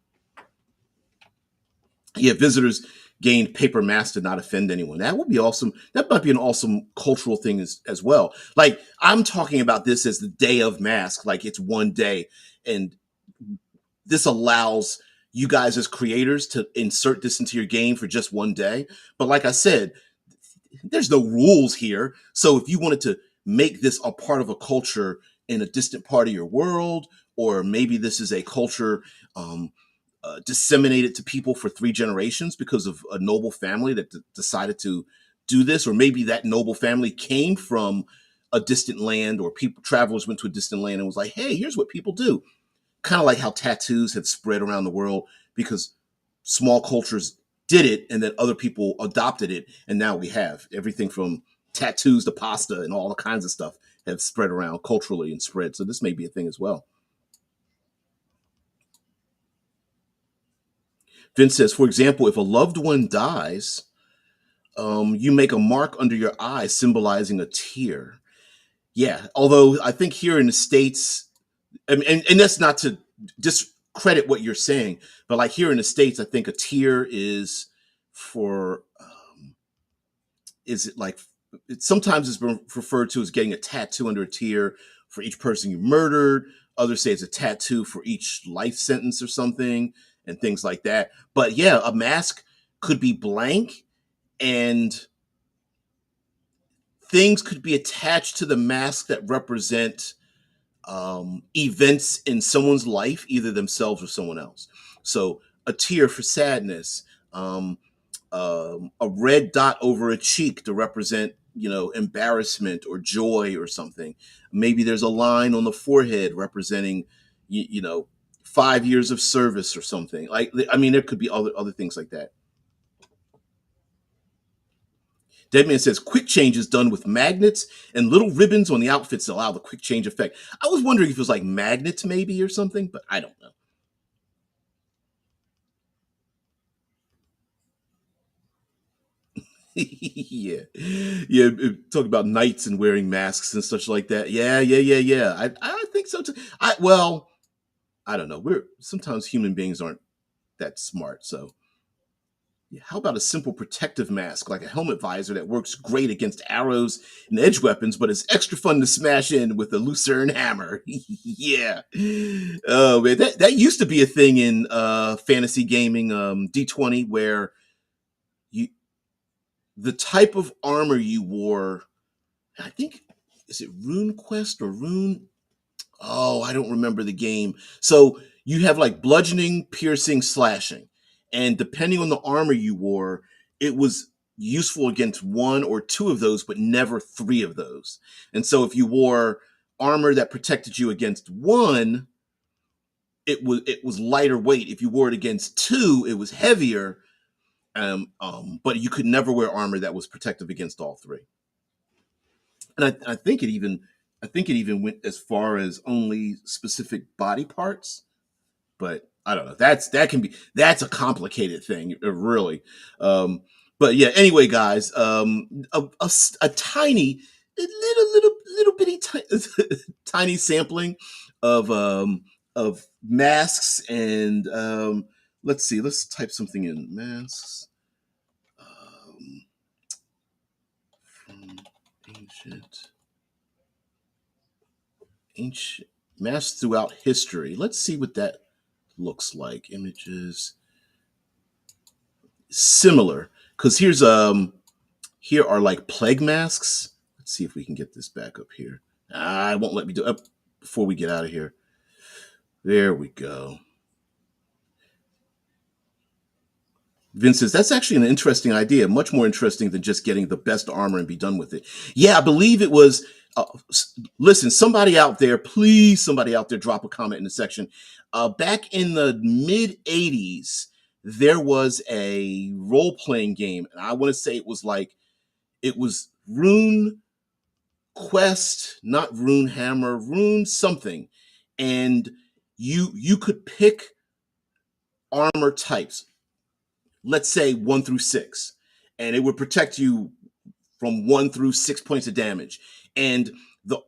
Yeah, visitors gained paper masks to not offend anyone. That would be awesome. That might be an awesome cultural thing as well. Like, I'm talking about this as the day of mask, like it's one day. And this allows you guys as creators to insert this into your game for just one day. But like I said, there's no rules here. So if you wanted to make this a part of a culture in a distant part of your world, or maybe this is a culture disseminated to people for 3 generations because of a noble family that decided to do this, or maybe that noble family came from a distant land, or people travelers went to a distant land and was like, hey, here's what people do. Kind of like how tattoos had spread around the world because small cultures did it and then other people adopted it, and now we have everything from tattoos to pasta and all the kinds of stuff have spread around culturally and spread. So this may be a thing as well. Vince says, for example, if a loved one dies, you make a mark under your eye symbolizing a tear. Yeah, although I think here in the States, and that's not to discredit what you're saying, but like here in the States, I think a tear is for, is it like, it sometimes it's been referred to as getting a tattoo under a tear for each person you murdered. Others say it's a tattoo for each life sentence or something, and things like that. But yeah, a mask could be blank, and things could be attached to the mask that represent events in someone's life, either themselves or someone else. So a tear for sadness, a red dot over a cheek to represent, embarrassment or joy or something. Maybe there's a line on the forehead representing, you know, 5 years of service or something. Like, I mean, there could be other things like that. Deadman says quick change is done with magnets and little ribbons on the outfits to allow the quick change effect. I was wondering if it was like magnets maybe or something, but I don't know. Yeah, yeah. Talk about knights and wearing masks and such like that. Yeah, yeah, yeah, yeah. I think so too. I don't know. We're sometimes human beings aren't that smart, so yeah, how about a simple protective mask, like a helmet visor that works great against arrows and edge weapons, but it's extra fun to smash in with a lucerne hammer? Yeah. Oh man, that used to be a thing in fantasy gaming, D20, where you the type of armor you wore. I think, is it Rune Quest or Rune? Oh, I don't remember the game. So you have like bludgeoning, piercing, slashing. And depending on the armor you wore, it was useful against 1 or 2 of those, but never 3 of those. And so if you wore armor that protected you against 1, it was lighter weight. If you wore it against 2, it was heavier. But you could never wear armor that was protective against all 3. And I think it even went as far as only specific body parts, but I don't know. That's a complicated thing, really. Um, but yeah. Anyway, guys, a tiny, a little bitty, tiny sampling of masks and let's see. Let's type something in masks um, from ancient ancient masks throughout history. Let's see what that looks like. Images similar, because here are like plague masks. Let's see if we can get this back up here. I won't let me do it before we get out of here. There we go. Vince says that's actually an interesting idea, much more interesting than just getting the best armor and be done with it. Yeah, I believe it was. Listen, somebody out there, please, somebody out there, drop a comment in the section. Back in the mid '80s, there was a role playing game, and I want to say it was Rune Quest, not Rune Hammer, Rune something, and you could pick armor types, let's say 1 through 6. and it would protect you from 1 through 6 points of damage. And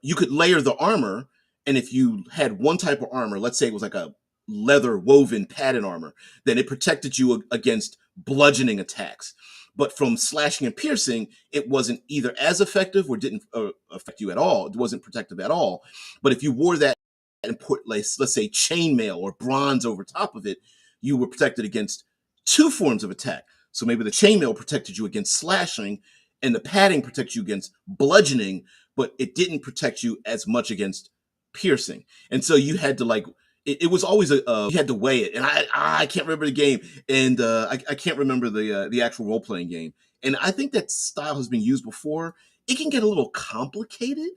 you could layer the armor, and if you had one type of armor, let's say it was like a leather woven padded armor, then it protected you against bludgeoning attacks. But from slashing and piercing, it wasn't either as effective or didn't affect you at all. It wasn't protective at all. But if you wore that and put, like, let's say, chainmail or bronze over top of it, you were protected against 2 forms of attack. So maybe the chainmail protected you against slashing, and the padding protects you against bludgeoning, but it didn't protect you as much against piercing. And so you had to, like, it was always you had to weigh it. And I can't remember the game, and I can't remember the actual role playing game. And I think that style has been used before. It can get a little complicated,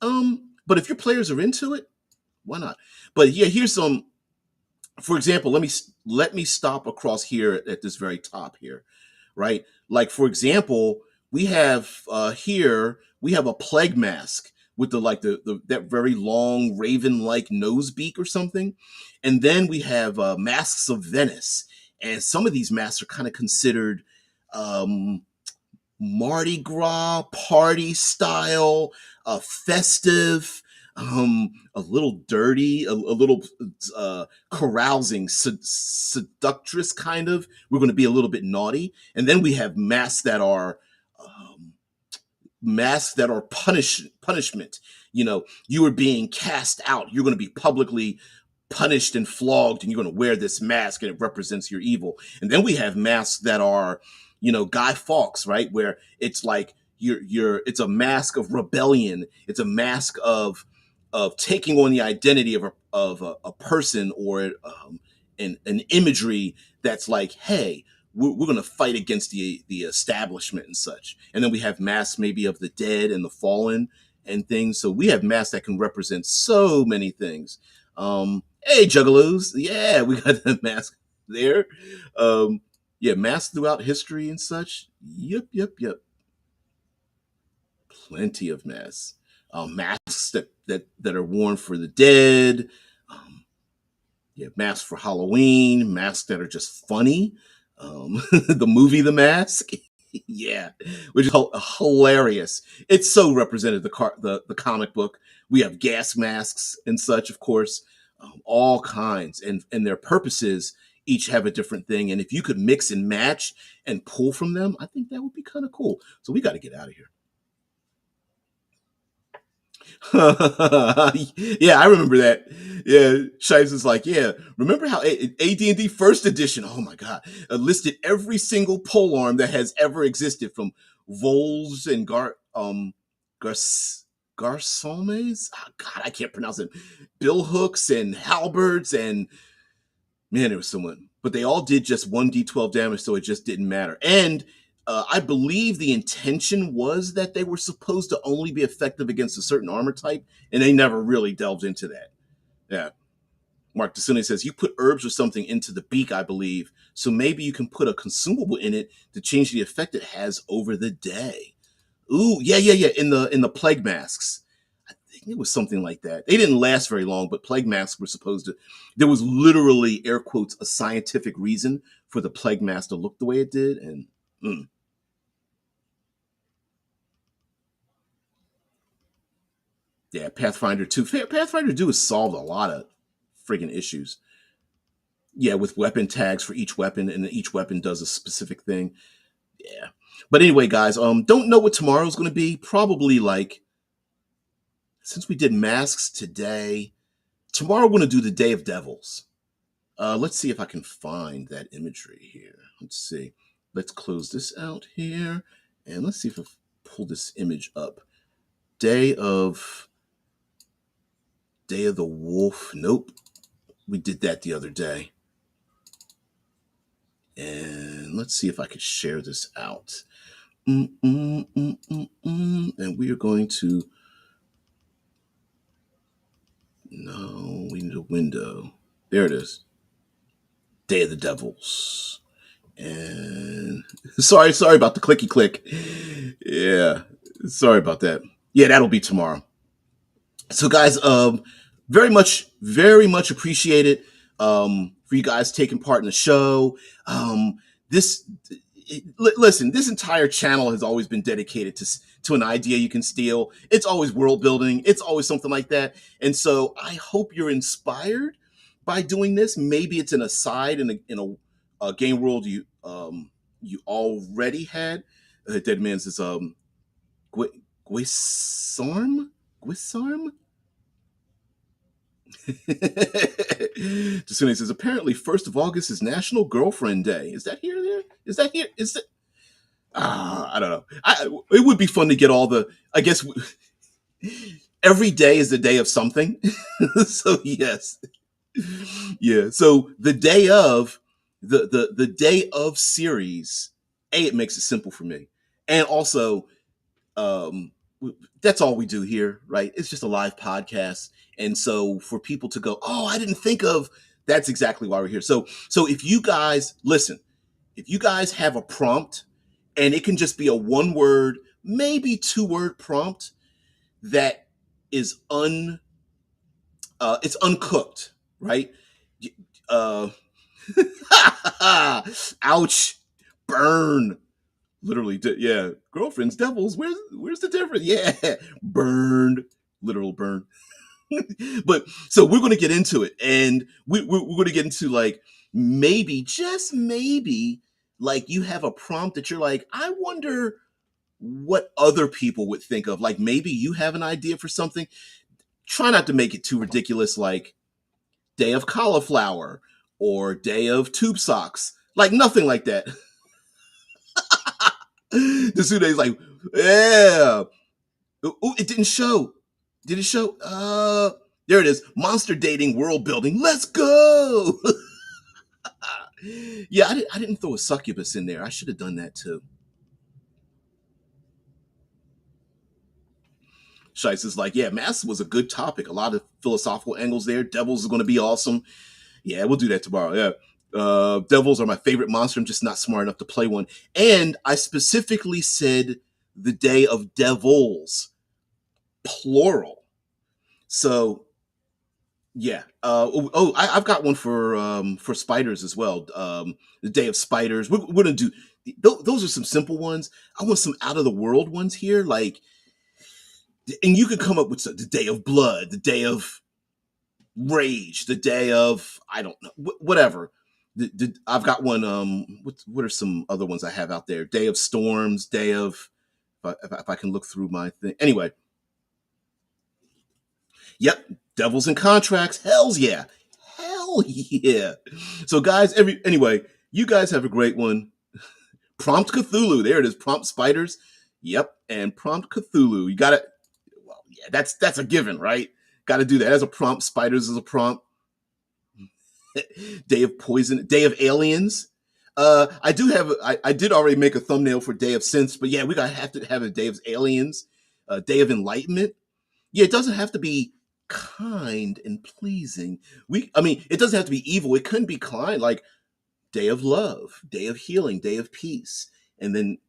but if your players are into it, why not? But yeah, here's some. For example, let me stop across here at this very top here, right? Like, for example, we have here we have a plague mask with the that very long raven-like nose beak or something, and then we have masks of Venice, and some of these masks are kind of considered um, Mardi Gras party style, festive, a little dirty, a little carousing, seductress kind of. We're going to be a little bit naughty, and then we have um, masks that are punishment. You know, you are being cast out. You're going to be publicly punished and flogged, and you're going to wear this mask, and it represents your evil. And then we have masks that are, Guy Fawkes, right, where it's like it's a mask of rebellion. It's a mask of taking on the identity of a person, or an imagery that's like, hey, we're going to fight against the establishment and such. And then we have masks maybe of the dead and the fallen and things. So we have masks that can represent so many things. Hey, Juggalos, yeah, we got the mask there. Yeah, masks throughout history and such. Yep. Plenty of masks. Masks that are worn for the dead. Yeah, masks for Halloween. Masks that are just funny. The movie The Mask. Yeah, which is hilarious. It's so represented the comic book. We have gas masks and such, of course, all kinds, and their purposes each have a different thing. And if you could mix and match and pull from them, I think that would be kind of cool. So we got to get out of here. Yeah, I remember that. Yeah, Shives is like, yeah, remember how AD&D first edition, oh my god, listed every single polearm that has ever existed, from voles and garsomes. Oh, god, I can't pronounce it. Bill hooks and halberds, and man, there was someone, but they all did just 1d12 damage, so it just didn't matter. And I believe the intention was that they were supposed to only be effective against a certain armor type, and they never really delved into that. Yeah. Mark DeSune says, you put herbs or something into the beak, I believe, so maybe you can put a consumable in it to change the effect it has over the day. Ooh, yeah. In the plague masks. I think it was something like that. They didn't last very long, but plague masks were supposed to. There was literally, air quotes, a scientific reason for the plague mask to look the way it did, and yeah, Pathfinder 2. Pathfinder 2 has solved a lot of friggin' issues. Yeah, with weapon tags for each weapon, and each weapon does a specific thing. Yeah. But anyway, guys, don't know what tomorrow's going to be. Probably, like, since we did masks today, tomorrow we're going to do the Day of Devils. Let's see if I can find that imagery here. Let's see. Let's close this out here, and let's see if I pull this image up. Day of the Wolf. Nope. We did that the other day. And let's see if I can share this out. And we are going to. No, we need a window. There it is. Day of the Devils. And sorry about the clicky click. Yeah, sorry about that. Yeah, that'll be tomorrow. So, guys, very much appreciate it, for you guys taking part in the show. This listen, this entire channel has always been dedicated to an idea you can steal. It's always world building. It's always something like that. And so I hope you're inspired by doing this. Maybe it's an aside a game world you already had. Dead Man's is Guisarm? Guisarm? Tasune says, apparently 1st of August is National Girlfriend Day. Is that here there? Is that here? Is it? I don't know. It would be fun to get all the, I guess, every day is the day of something. So yes. Yeah. So the day of, the day of series, it makes it simple for me. And also, um, that's all we do here, right? It's just a live podcast. And so for people to go, oh, I didn't think of, that's exactly why we're here. So if you guys listen, if you guys have a prompt and it can just be a 1 word, maybe 2 word prompt that is it's uncooked, right? Uh, ouch, burn. Literally, yeah. Girlfriends, devils. Where's the difference? Yeah, burned, literal burn. But so we're going to get into it, and we're going to get into like maybe, just maybe, like you have a prompt that you're like, I wonder what other people would think of. Like maybe you have an idea for something. Try not to make it too ridiculous, like day of cauliflower or day of tube socks. Like nothing like that. The Sude's like, yeah. Oh, it didn't show. Did it show? There it is. Monster dating world building. Let's go. Yeah, I didn't throw a succubus in there. I should have done that too. Shice is like, yeah, mass was a good topic. A lot of philosophical angles there. Devils is going to be awesome. Yeah, we'll do that tomorrow. Yeah. Devils are my favorite monster. I'm just not smart enough to play one. And I specifically said the day of devils, plural. So yeah. I've got one for spiders as well. The day of spiders. We're gonna do those are some simple ones. I want some out of the world ones here, like, and you could come up with the day of blood, the day of rage, the day of, I don't know, whatever. I've got one. What are some other ones I have out there? Day of storms, day of, if I can look through my thing. Anyway, yep, devils and contracts. Hell's yeah, hell yeah. So guys, anyway, you guys have a great one. Prompt Cthulhu. There it is. Prompt spiders. Yep, and prompt Cthulhu. You got it. Well, yeah, that's a given, right? Got to do that as a prompt. Spiders as a prompt. Day of Poison, Day of Aliens. I did already make a thumbnail for Day of Synths, but yeah, we gotta have to have a Day of Aliens, Day of Enlightenment. Yeah, it doesn't have to be kind and pleasing. I mean, it doesn't have to be evil. It couldn't be kind, like Day of Love, Day of Healing, Day of Peace, and then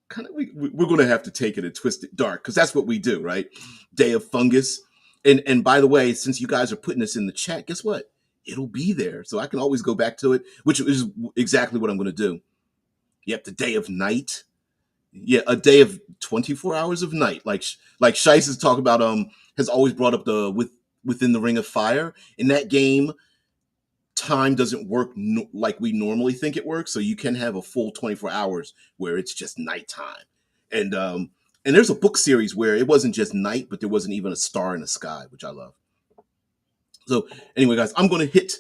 kind of we're going to have to take it and twist it dark because that's what we do, right? Day of Fungus, and by the way, since you guys are putting this in the chat, guess what? It'll be there, so I can always go back to it, which is exactly what I'm going to do. Yep, the Day of Night. Yeah, a day of 24 hours of night, like Shice has talked about. Has always brought up the within the Ring of Fire. In that game, time doesn't work like we normally think it works, so you can have a full 24 hours where it's just nighttime. And there's a book series where it wasn't just night, but there wasn't even a star in the sky, which I love. So anyway, guys, I'm going to hit.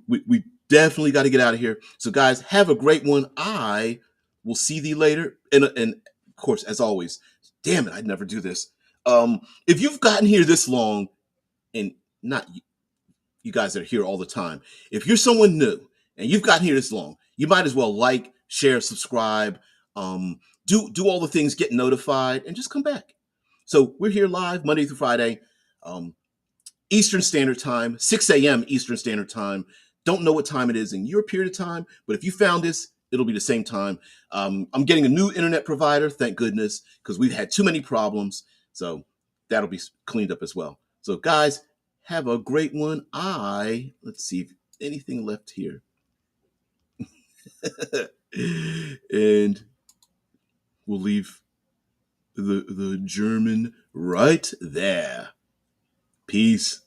We definitely got to get out of here. So guys, have a great one. I will see thee later. And of course, as always, damn it, I'd never do this. If you've gotten here this long, and not you guys that are here all the time, if you're someone new and you've gotten here this long, you might as well like, share, subscribe, do all the things, get notified, and just come back. So we're here live Monday through Friday. Eastern Standard Time, 6 a.m. Eastern Standard Time. Don't know what time it is in your period of time, but if you found this, it'll be the same time. I'm getting a new internet provider, thank goodness, because we've had too many problems. So that'll be cleaned up as well. So guys, have a great one. Let's see if anything left here. And we'll leave the German right there. Peace.